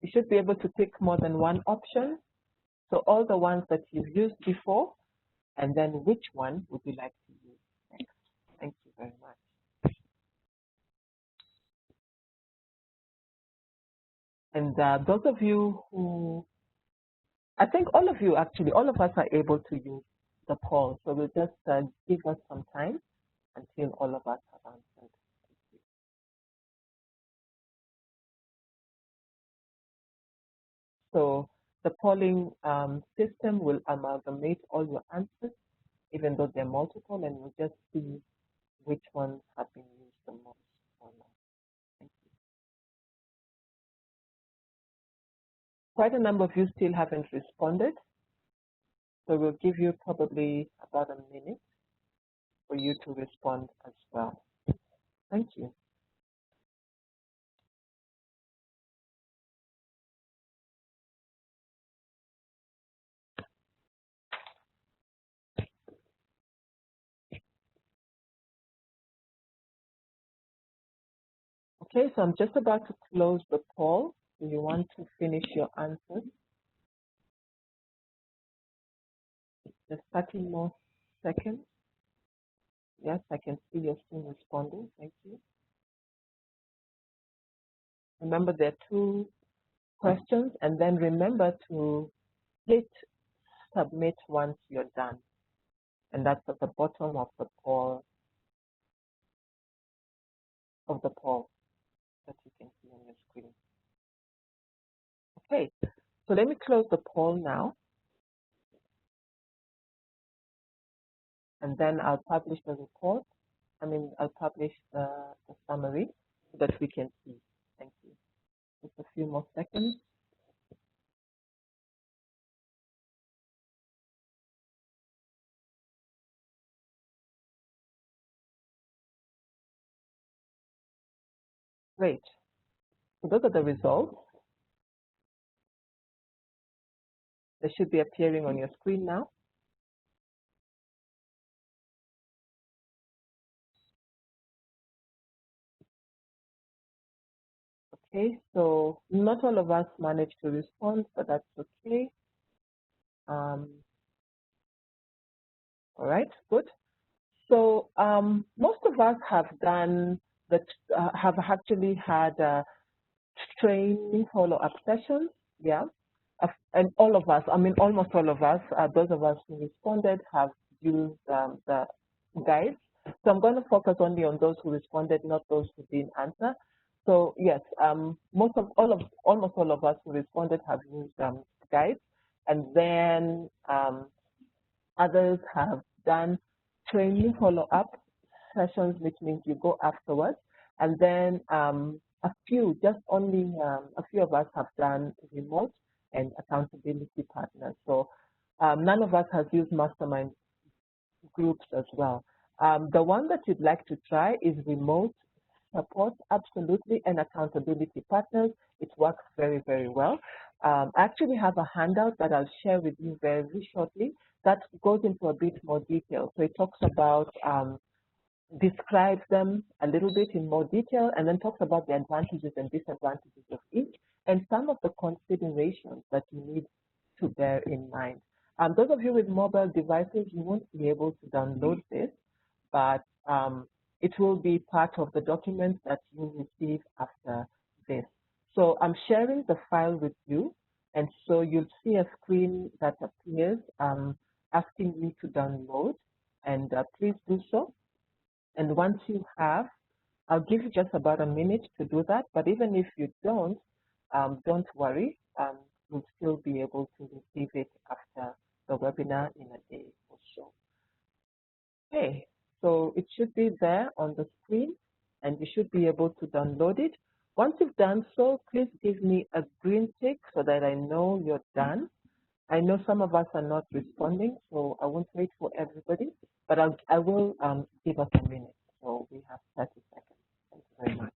You should be able to pick more than one option. So all the ones that you've used before, and then which one would you like to use next? Thank you very much. And those of you who, I think all of you actually, all of us are able to use the poll. So we'll just give us some time until all of us have answered. So the polling system will amalgamate all your answers, even though they're multiple, and we'll just see which ones have been used the most or not. Thank you. Quite a number of you still haven't responded, so we'll give you probably about a minute for you to respond as well. Thank you. Okay, so I'm just about to close the poll. Do you want to finish your answers? Just 30 more seconds. Yes, I can see you're still responding. Thank you. Remember, there are 2 questions, and then remember to hit submit once you're done. And that's at the bottom of the poll that you can see on your screen. Okay, so let me close the poll now. And then I'll publish the report. I'll publish the summary so that we can see. Thank you. Just a few more seconds. Great. So those are the results. They should be appearing on your screen now. Okay, so not all of us managed to respond, but that's okay. All right, good. So most of us have done that, have actually had training follow-up sessions, yeah. And all of us, I mean, almost all of us, those of us who responded have used the guides. So I'm going to focus only on those who responded, not those who didn't answer. So yes, almost all of us who responded have used guides, and then others have done training follow-up sessions, which means you go afterwards, and then a few, just only a few of us have done remote and accountability partners. So none of us has used mastermind groups as well. The one that you'd like to try is remote support, absolutely, and accountability partners. It works very, very well. I actually have a handout that I'll share with you very shortly that goes into a bit more detail. So it talks about, describes them a little bit in more detail, and then talks about the advantages and disadvantages of each, and some of the considerations that you need to bear in mind. Those of you with mobile devices, you won't be able to download this, but it will be part of the documents that you receive after this. So I'm sharing the file with you, and so you'll see a screen that appears asking you to download, and please do so. And once you have, I'll give you just about a minute to do that, but even if you don't worry, you'll still be able to receive it after the webinar in a day or so. Okay, so it should be there on the screen, and you should be able to download it. Once you've done so, please give me a green tick so that I know you're done. I know some of us are not responding, so I won't wait for everybody, but I will give us a minute. So we have 30 seconds. Thank you very much.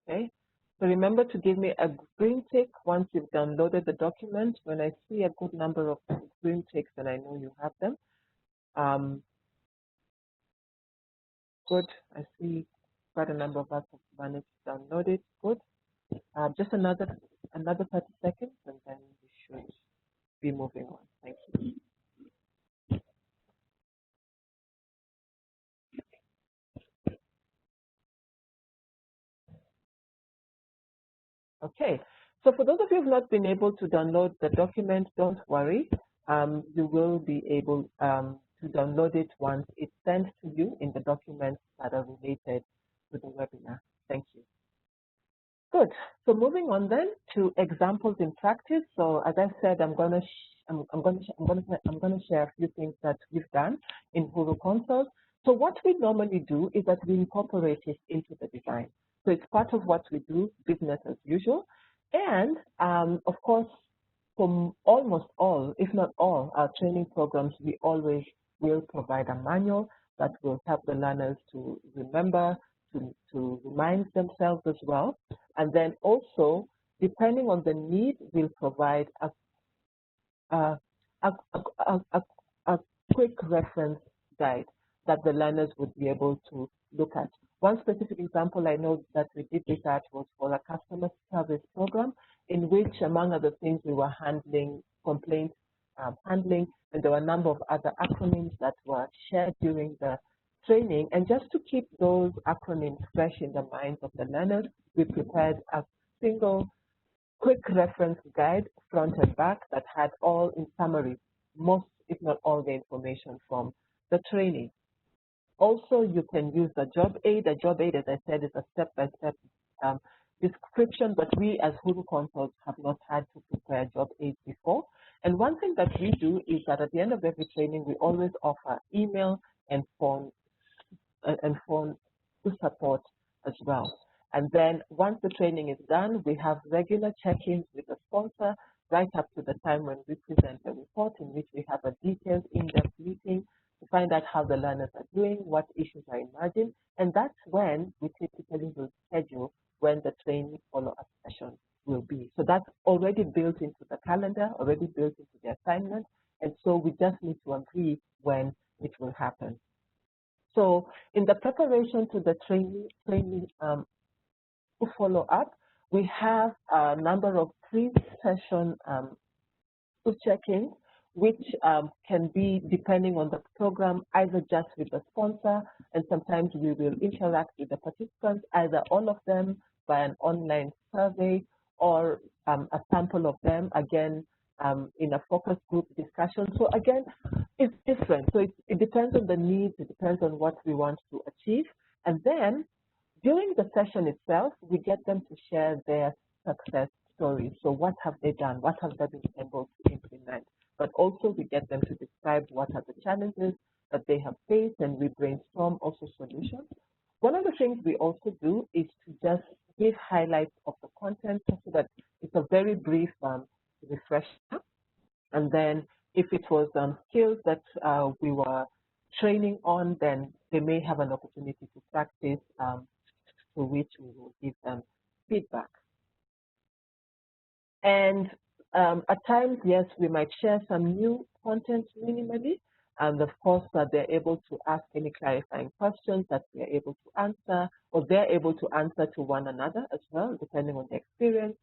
Okay, so remember to give me a green tick once you've downloaded the document. When I see a good number of green ticks, then I know you have them. Good, I see quite a number of us have managed to download it. Good. Just another 30 seconds, and then we should be moving on. Thank you. Okay, so for those of you who have not been able to download the document, don't worry. You will be able to download it once it's sent to you in the documents that are related to the webinar. Thank you. Good. So moving on then to examples in practice. So as I said, I'm going to share a few things that we've done in Huru Consult. So what we normally do is that we incorporate it into the design. So it's part of what we do, business as usual. And of course, for almost all, if not all, our training programs, we always will provide a manual that will help the learners to remember, to remind themselves as well. And then also, depending on the need, we'll provide a quick reference guide that the learners would be able to look at. One specific example I know that we did this at was for a customer service program in which, among other things, we were handling complaint handling, and there were a number of other acronyms that were shared during the training. And just to keep those acronyms fresh in the minds of the learners, we prepared a single quick reference guide, front and back, that had all, in summary, most, if not all, the information from the training. Also, you can use the job aid. A job aid, as I said, is a step-by-step description, but we as Huru Consults have not had to prepare job aids before. And one thing that we do is that at the end of every training, we always offer email and phone to support as well. And then once the training is done, we have regular check-ins with the sponsor right up to the time when we present the report, in which we have a detailed in-depth meeting to find out how the learners are doing, what issues are emerging, and that's when we typically will schedule when the training follow-up session will be. So that's already built into the calendar, already built into the assignment, and so we just need to agree when it will happen. So in the preparation to the training follow-up, we have a number of pre-session check-ins, which can be, depending on the program, either just with the sponsor, and sometimes we will interact with the participants, either all of them by an online survey or a sample of them, again, in a focus group discussion. So again, it's different. So it depends on the needs, it depends on what we want to achieve. And then during the session itself, we get them to share their success stories. So what have they done? What have they been able to implement? But also we get them to describe what are the challenges that they have faced, and we brainstorm also solutions. One of the things we also do is to just give highlights of the content so that it's a very brief refresher. And then if it was skills that we were training on, then they may have an opportunity to practice, to which we will give them feedback. And at times, yes, we might share some new content minimally, and of course, they're able to ask any clarifying questions that we're able to answer, or they're able to answer to one another as well, depending on the experience.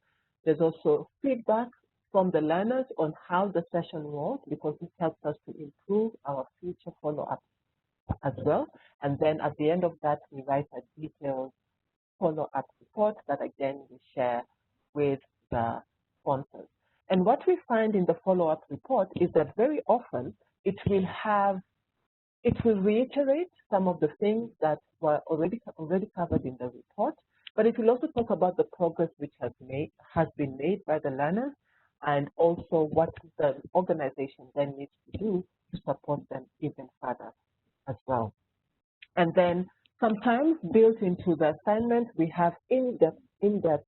There's also feedback from the learners on how the session was, because this helps us to improve our future follow-up as well. And then at the end of that, we write a detailed follow-up report that again we share with the sponsors. And what we find in the follow-up report is that very often it will reiterate some of the things that were already covered in the report, but it will also talk about the progress which has been made by the learners, and also what the organization then needs to do to support them even further as well. And then sometimes built into the assignment, we have in-depth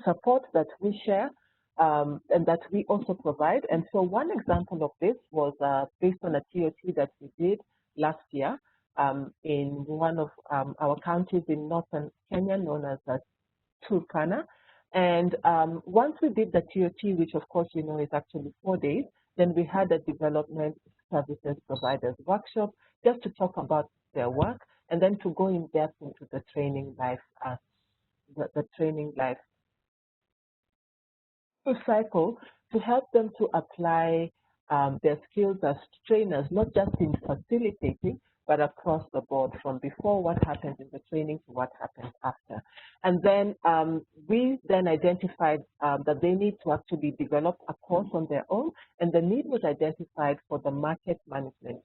support that we share and that we also provide. And so one example of this was based on a TOT that we did last year in one of our counties in northern Kenya, known as Turkana. And once we did the TOT, which of course you know is actually 4 days, then we had a development services providers workshop just to talk about their work, and then to go in depth into the training life, the training life cycle, to help them to apply their skills as trainers, not just in facilitating, but across the board, from before what happens in the training to what happens after. And then we then identified that they need to actually develop a course on their own, and the need was identified for the market management,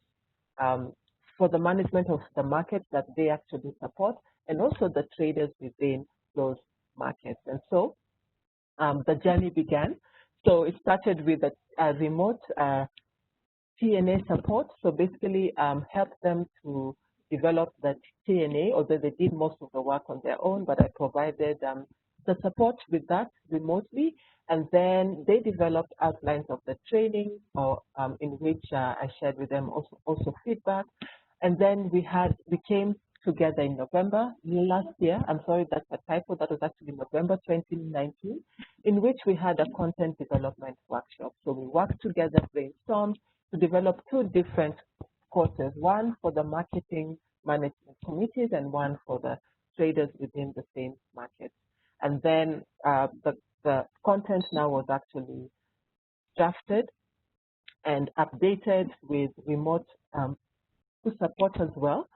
for the management of the markets that they actually support, and also the traders within those markets. And so the journey began. So it started with a remote TNA support. So basically helped them to develop the TNA, although they did most of the work on their own, but I provided the support with that remotely. And then they developed outlines of the training, or in which I shared with them also feedback. And then we came together in November last year. I'm sorry, that's a typo. That was actually November 2019, in which we had a content development workshop. So we worked together, brainstormed to develop 2 different courses, one for the marketing management committees and one for the traders within the same market. And then the content now was actually drafted and updated with remote support as well.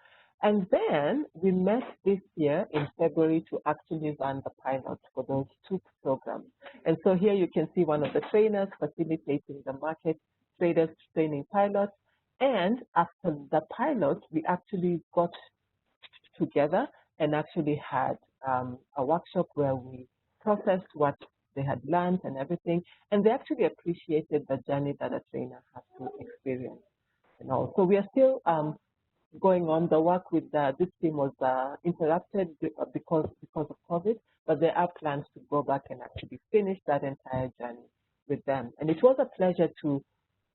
And then we met this year in February to actually run the pilot for those 2 programs. And so here you can see one of the trainers facilitating the market traders training pilots. And after the pilot, we actually got together and actually had a workshop where we processed what they had learned and everything. And they actually appreciated the journey that a trainer has to experience. So we are still going on. The work with this team was interrupted because of COVID, but there are plans to go back and actually finish that entire journey with them. And it was a pleasure to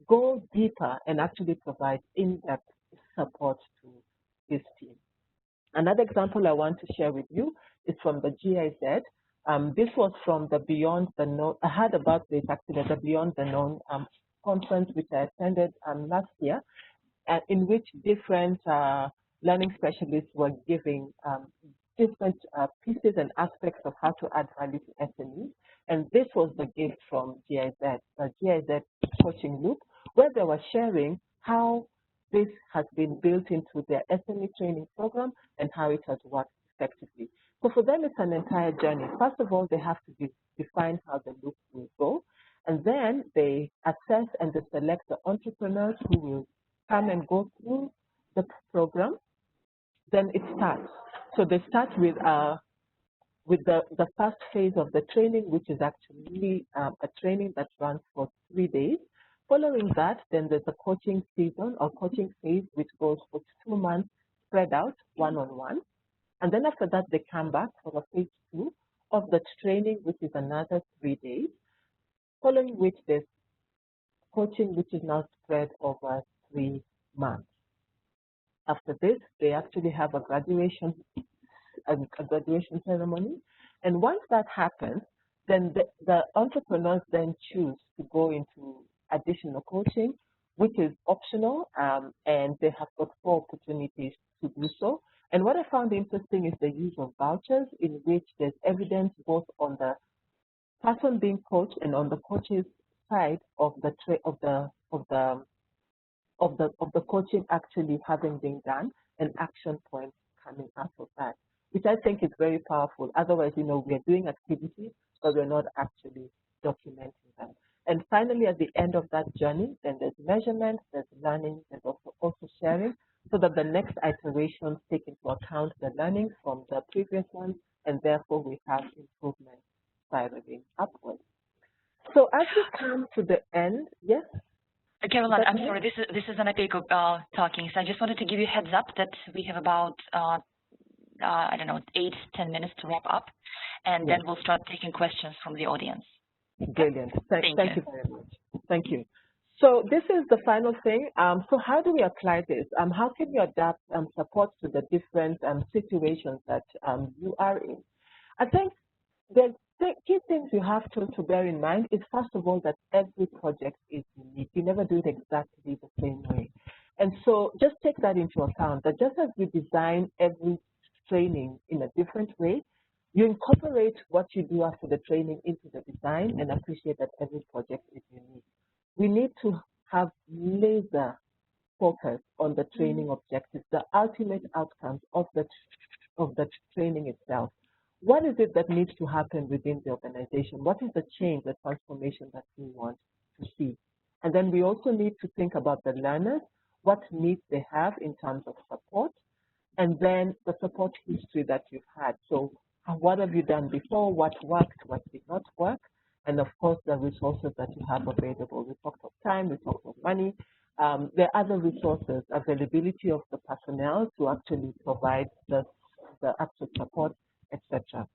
go deeper and actually provide in-depth support to this team. Another example I want to share with you is from the GIZ. This was from the Beyond the Known. I heard about this actually at the Beyond the Known conference, which I attended last year. in which different learning specialists were giving different pieces and aspects of how to add value to SMEs. And this was the gift from GIZ, the GIZ coaching loop, where they were sharing how this has been built into their SME training program and how it has worked effectively. So for them, it's an entire journey. First of all, they have to define how the loop will go. And then they assess and they select the entrepreneurs who will come and go through the program. Then it starts. So they start with the first phase of the training, which is actually a training that runs for 3 days. Following that, then there's a coaching season or coaching phase, which goes for 2 months, spread out one-on-one. And then after that, they come back for the phase 2 of the training, which is another 3 days, following which there's coaching, which is now spread over 3 months. After this, they actually have a graduation ceremony. And once that happens, then the entrepreneurs then choose to go into additional coaching, which is optional, and they have got 4 opportunities to do so. And what I found interesting is the use of vouchers, in which there's evidence both on the person being coached and on the coach's side of the coaching actually having been done, and action points coming out of that, which I think is very powerful. Otherwise, we are doing activities, but we're not actually documenting them. And finally, at the end of that journey, then there's measurement, there's learning, there's also sharing, so that the next iterations take into account the learnings from the previous ones, and therefore we have improvement spiraling upwards. So as we come to the end, yes? Caroline, I'm sorry, this is Anna Peiko talking. So I just wanted to give you a heads up that we have about, I don't know, 8-10 minutes to wrap up, and then we'll start taking questions from the audience. Brilliant. Thank you very much. Thank you. So this is the final thing. So how do we apply this? How can you adapt support to the different situations that you are in? I think the key things you have to bear in mind is, first of all, that every project is unique. You never do it exactly the same way. And so just take that into account, that just as you design every training in a different way, you incorporate what you do after the training into the design and appreciate that every project is unique. We need to have laser focus on the training objectives, the ultimate outcomes of the training itself. What is it that needs to happen within the organization? What is the change, the transformation that we want to see? And then we also need to think about the learners, what needs they have in terms of support, and then the support history that you've had. So what have you done before? What worked? What did not work? And of course, the resources that you have available. We talked of time, we talked of money. There are other resources, availability of the personnel to actually provide the actual support, etc.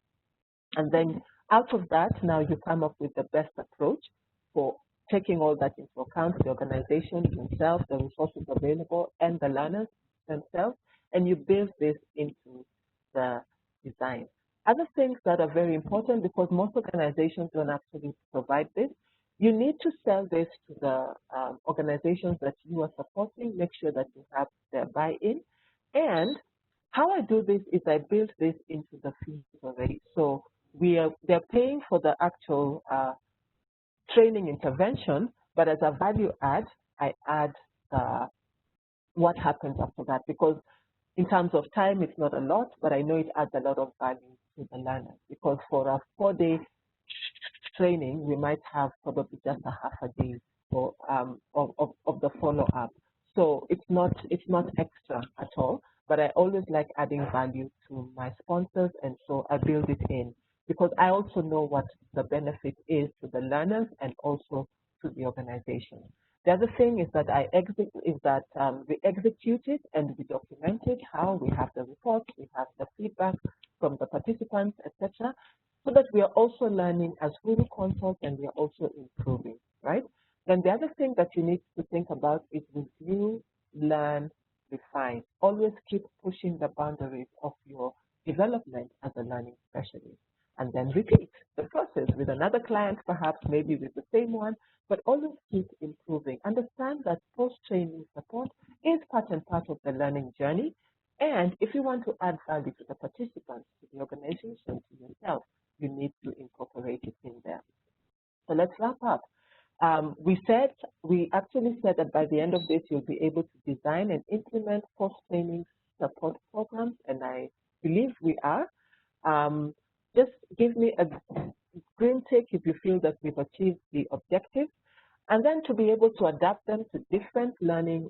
And then out of that, now you come up with the best approach for taking all that into account, the organization themselves, the resources available, and the learners themselves, and you build this into the design. Other things that are very important, because most organizations don't actually provide this, you need to sell this to the organizations that you are supporting, make sure that you have their buy-in. And how I do this is I build this into the fees already. So they're paying for the actual training intervention, but as a value add, I add what happens after that, because in terms of time, it's not a lot, but I know it adds a lot of value to the learners, because for a 4-day training, we might have probably just a half a day for, of the follow-up. So it's not extra at all, but I always like adding value to my sponsors, and so I build it in, because I also know what the benefit is to the learners and also to the organization. The other thing is that we execute it and we document it, how we have the reports, we have the feedback from the participants, etc., so that we are also learning as Guru consults and we are also improving, right? Then the other thing that you need to think about is review, learn, refine. Always keep pushing the boundaries of your development as a learning specialist. And then repeat the process with another client, perhaps maybe with the same one, but always keep improving. Understand that post-training support is part and part of the learning journey. And if you want to add value to the participants, to the organization, to yourself, you need to incorporate it in there. So let's wrap up. We actually said that by the end of this, you'll be able to design and implement post-training support programs, and I believe we are. Just give me a green tick if you feel that we've achieved the objective, and then to be able to adapt them to different learning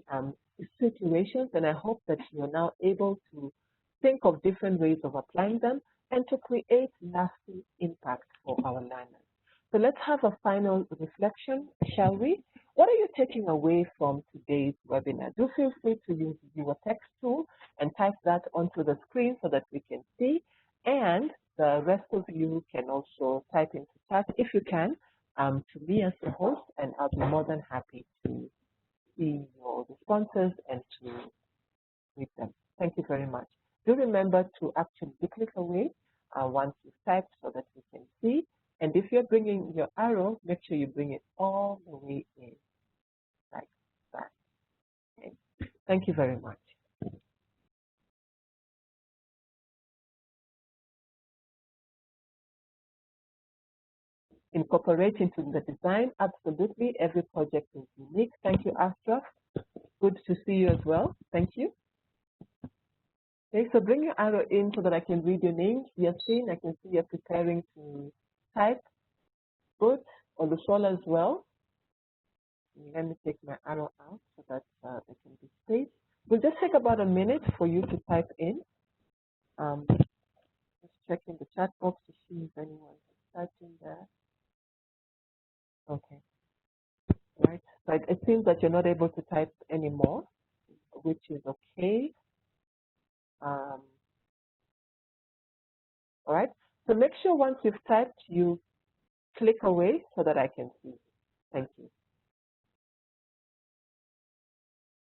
situations. And I hope that you're now able to think of different ways of applying them and to create lasting impact for our learners. So let's have a final reflection, shall we? What are you taking away from today's webinar? Do feel free to use your text tool and type that onto the screen so that we can see. And the rest of you can also type into chat if you can to me as the host, and I'll be more than happy to see your responses and to read them. Thank you very much. Do remember to actually click away once you've typed so that we can see. And if you're bringing your arrow, make sure you bring it all the way in, like that. Okay. Thank you very much. Incorporating into the design, absolutely. Every project is unique. Thank you, Ashraf. Good to see you as well. Thank you. Okay, so bring your arrow in so that I can read your names. Yasin, I can see you're preparing to type. Good. Olusola as well. Let me take my arrow out so that there can be space. We'll just take about a minute for you to type in. Just checking the chat box to see if anyone is typing there. Okay. Right. So it seems that you're not able to type anymore, which is okay. All right. So make sure once you've typed, you click away so that I can see. Thank you.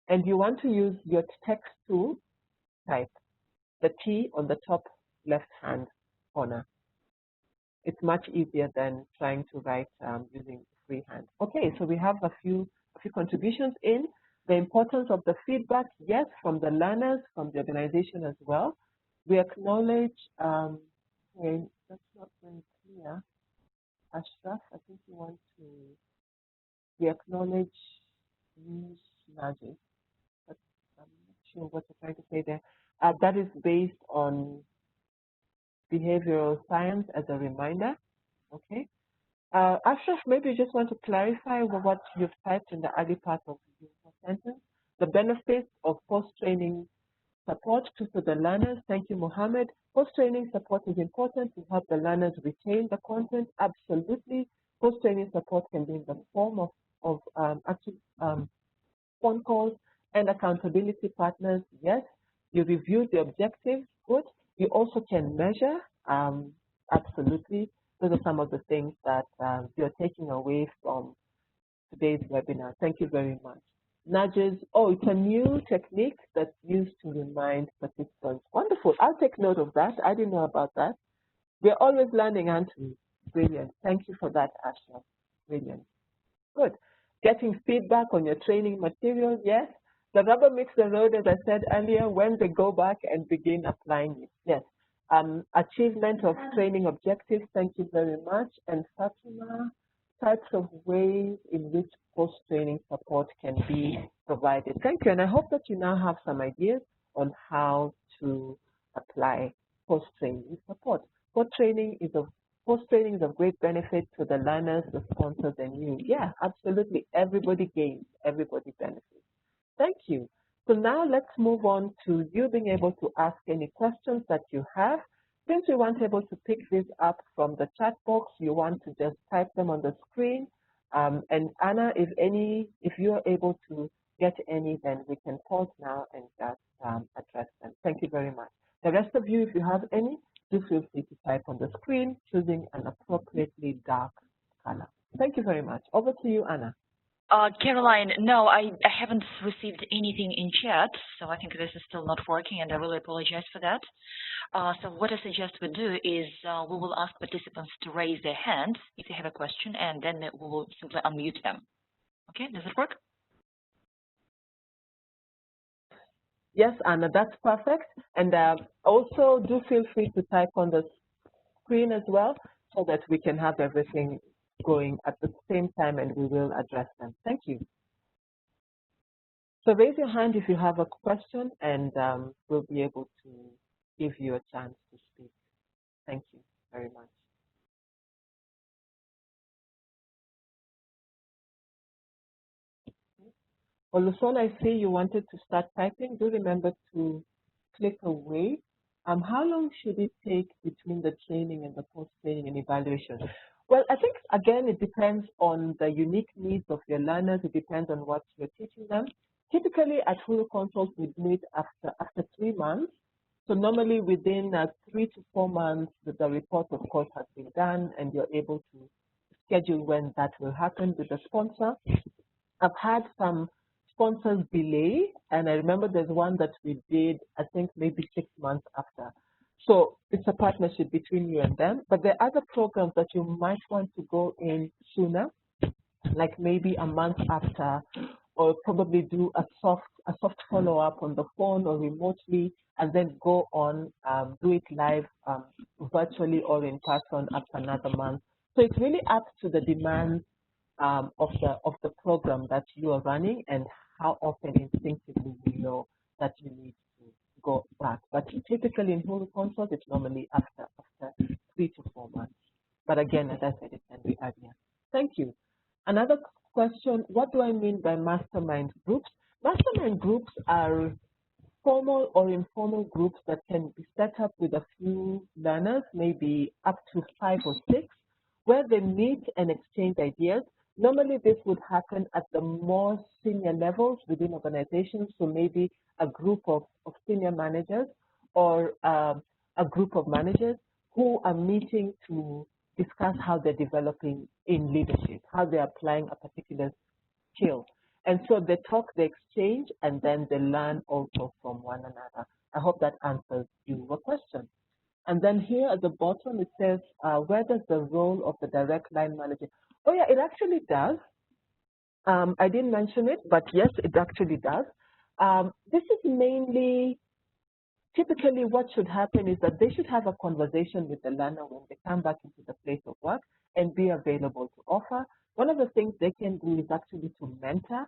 And you want to use your text tool, type the T on the top left-hand corner. It's much easier than trying to write using freehand. Okay, so we have a few contributions in. The importance of the feedback, yes, from the learners, from the organization as well. We acknowledge, okay, that's not very clear. Ashraf, I think you want to, we acknowledge use nudges, but I'm not sure what you're trying to say there. That is based on behavioral science as a reminder, okay? Ashraf, maybe you just want to clarify what you've typed in the early part of your sentence. The benefits of post-training support to the learners. Thank you, Mohammed. Post-training support is important to help the learners retain the content. Absolutely. Post-training support can be in the form of phone calls and accountability partners. Yes. You reviewed the objectives. Good. You also can measure. Absolutely. Those are some of the things that you're taking away from today's webinar. Thank you very much. Nudges. Oh, it's a new technique that's used to remind participants. Wonderful. I'll take note of that. I didn't know about that. We're always learning, aren't we? Brilliant. Thank you for that, Asha. Brilliant. Good. Getting feedback on your training material. Yes. The rubber meets the road, as I said earlier, when they go back and begin applying it. Yes. Achievement of training objectives. Thank you very much. And Fatima, types of ways in which post-training support can be provided. Thank you, and I hope that you now have some ideas on how to apply post-training support. Post-training is of great benefit to the learners, the sponsors, and you. Yeah, absolutely. Everybody gains, everybody benefits. Thank you. So now let's move on to you being able to ask any questions that you have. Since we weren't able to pick this up from the chat box, you want to just type them on the screen. And Anna, if you are able to get any, then we can pause now and just address them. Thank you very much. The rest of you, if you have any, do feel free to type on the screen, choosing an appropriately dark color. Thank you very much. Over to you, Anna. Caroline, no, I haven't received anything in chat, so I think this is still not working, and I really apologize for that. So what I suggest we do is we will ask participants to raise their hand if they have a question, and then we will simply unmute them. Okay, does it work? Yes, Anna, that's perfect. And also do feel free to type on the screen as well so that we can have everything going at the same time and we will address them. Thank you. So raise your hand if you have a question and we'll be able to give you a chance to speak. Thank you very much. Olusol, I see you wanted to start typing. Do remember to click away. How long should it take between the training and the post-training and evaluation? Well, I think, again, it depends on the unique needs of your learners. It depends on what you're teaching them. Typically, at Hulu Consult, we do it after 3 months. So normally within 3 to 4 months, the report, of course, has been done, and you're able to schedule when that will happen with the sponsor. I've had some sponsors delay, and I remember there's one that we did, I think maybe 6 months after. So it's a partnership between you and them. But there are other programs that you might want to go in sooner, like maybe a month after, or probably do a soft follow-up on the phone or remotely, and then go on, do it live, virtually or in person after another month. So it's really up to the demands of the program that you are running and how often instinctively you know that you need to go back. But typically in Hulu Consult, it's normally after 3 to 4 months. But again, as I said, it can be earlier. Thank you. Another question, what do I mean by mastermind groups? Mastermind groups are formal or informal groups that can be set up with a few learners, maybe up to 5 or 6, where they meet and exchange ideas. Normally, this would happen at the more senior levels within organizations, so maybe a group of senior managers or a group of managers who are meeting to discuss how they're developing in leadership, how they're applying a particular skill. And so they talk, they exchange, and then they learn also from one another. I hope that answers your question. And then here at the bottom, it says, where does the role of the direct line manager? Oh, yeah, it actually does. I didn't mention it, but yes, it actually does. This is mainly, typically what should happen is that they should have a conversation with the learner when they come back into the place of work and be available to offer. One of the things they can do is actually to mentor,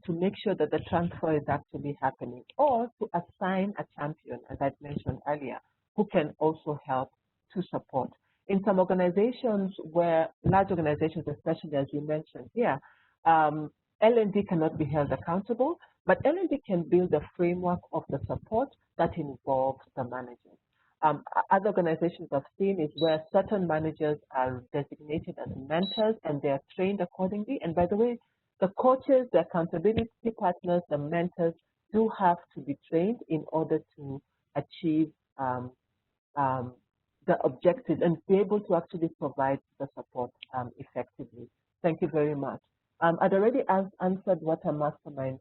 to make sure that the transfer is actually happening, or to assign a champion, as I mentioned earlier, who can also help to support. In some organizations where, large organizations, especially as you mentioned here, L&D cannot be held accountable, but L&D can build a framework of the support that involves the managers. Other organizations I've seen is where certain managers are designated as mentors and they are trained accordingly. And by the way, the coaches, the accountability partners, the mentors do have to be trained in order to achieve the objectives and be able to actually provide the support effectively. Thank you very much. I'd already answered what a mastermind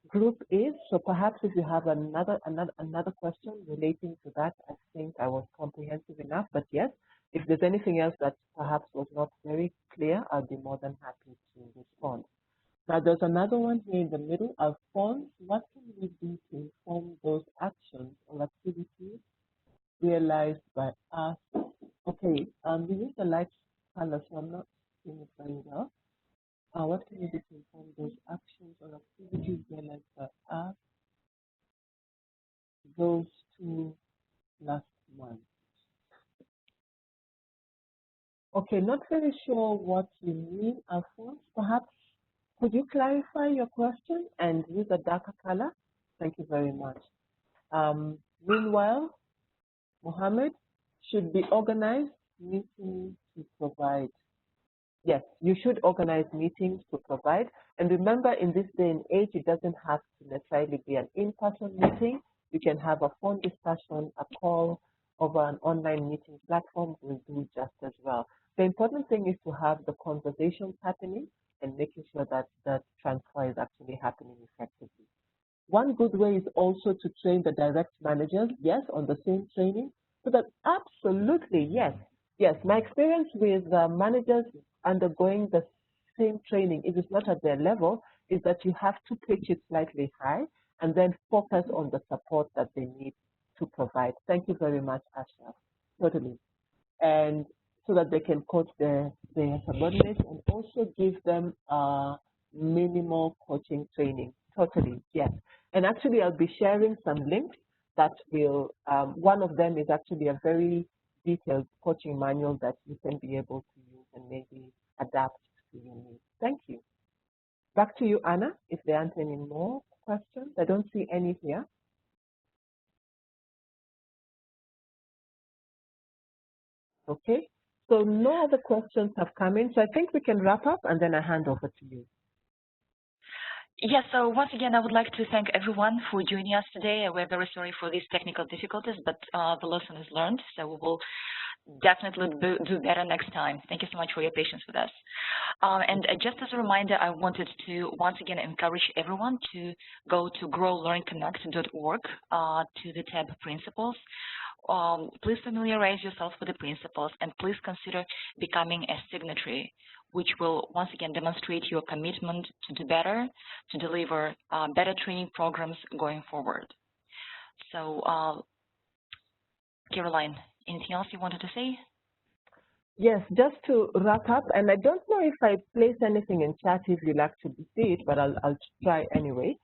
group is, so perhaps if you have another question relating to that, I think I was comprehensive enough. But yes, if there's anything else that perhaps was not very clear, I'll be more than happy to respond. Now, there's another one here in the middle. Alphonse, what can we do to inform those actions or activities realized by us? Okay, we use the light color, so I'm not seeing it very well. What can we do to inform those actions or activities realized by us those 2 last months? Okay, not very sure what you mean, Alphonse. Perhaps could you clarify your question and use a darker color? Thank you very much. Meanwhile, Mohammed, should be organized meetings to provide. Yes, you should organize meetings to provide. And remember, in this day and age, it doesn't have to necessarily be an in-person meeting. You can have a phone discussion, a call over an online meeting platform will do just as well. The important thing is to have the conversations happening and making sure that the transfer is actually happening effectively. One good way is also to train the direct managers, yes, on the same training, so that absolutely, yes, yes. My experience with managers undergoing the same training, if it's not at their level, is that you have to pitch it slightly high and then focus on the support that they need to provide. Thank you very much, Ashraf. Totally. And so that they can coach their subordinates and also give them minimal coaching training. Totally, yes. And actually, I'll be sharing some links that will, one of them is actually a very detailed coaching manual that you can be able to use and maybe adapt to your needs. Thank you. Back to you, Anna, if there aren't any more questions. I don't see any here. Okay, so no other questions have come in, so I think we can wrap up and then I hand over to you. Yes, so once again, I would like to thank everyone for joining us today. We're very sorry for these technical difficulties, but the lesson is learned, so we will definitely do better next time. Thank you so much for your patience with us. And just as a reminder, I wanted to once again encourage everyone to go to growlearnconnect.org to the tab Principles. Please familiarize yourself with the principles and please consider becoming a signatory, which will once again demonstrate your commitment to do better, to deliver better training programs going forward. So, Caroline, anything else you wanted to say? Yes, just to wrap up, and I don't know if I placed anything in chat if you'll actually see it, but I'll try anyway.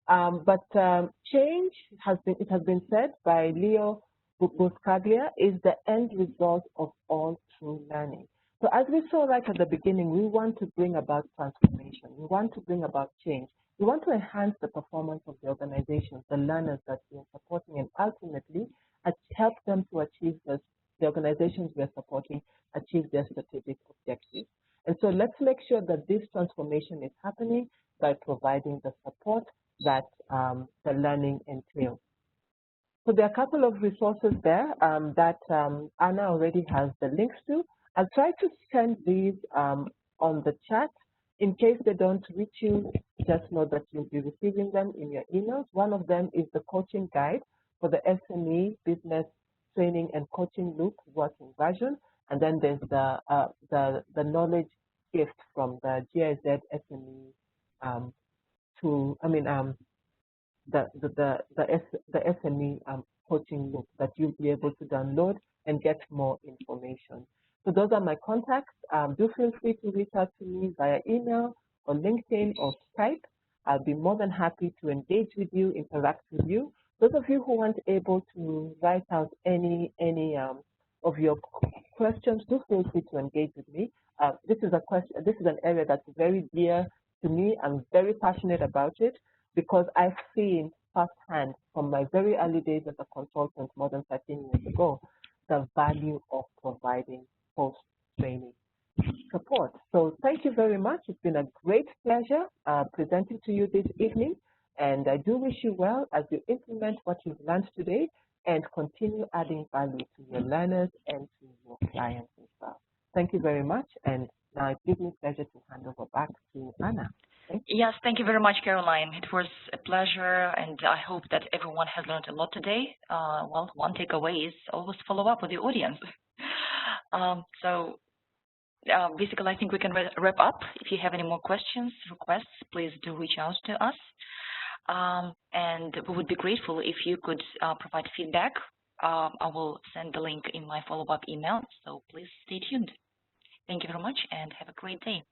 Change has been said by Leo Buscaglia is the end result of all true learning. So as we saw right at the beginning, we want to bring about transformation. We want to bring about change. We want to enhance the performance of the organizations, the learners that we are supporting, and ultimately help them to achieve the organizations we are supporting achieve their strategic objectives. And so let's make sure that this transformation is happening by providing the support that the learning entails. So there are a couple of resources there that Anna already has the links to. I'll try to send these on the chat. In case they don't reach you, just know that you'll be receiving them in your emails. One of them is the coaching guide for the SME business training and coaching loop working version. And then there's the knowledge gift from the GIZ SME the SME coaching loop that you'll be able to download and get more information. So those are my contacts. Do feel free to reach out to me via email or LinkedIn or Skype. I'll be more than happy to engage with you, interact with you. Those of you who aren't able to write out any of your questions, do feel free to engage with me. This is an area that's very dear to me. I'm very passionate about it, because I've seen firsthand from my very early days as a consultant more than 13 years ago, the value of providing post-training support. So thank you very much. It's been a great pleasure presenting to you this evening. And I do wish you well as you implement what you've learned today and continue adding value to your learners and to your clients as well. Thank you very much. And now it gives me pleasure to hand over back to Anna. Yes, thank you very much, Caroline. It was a pleasure, and I hope that everyone has learned a lot today. Well, one takeaway is always follow up with the audience. Basically, I think we can wrap up. If you have any more questions, requests, please do reach out to us. And we would be grateful if you could provide feedback. I will send the link in my follow-up email, so please stay tuned. Thank you very much, and have a great day.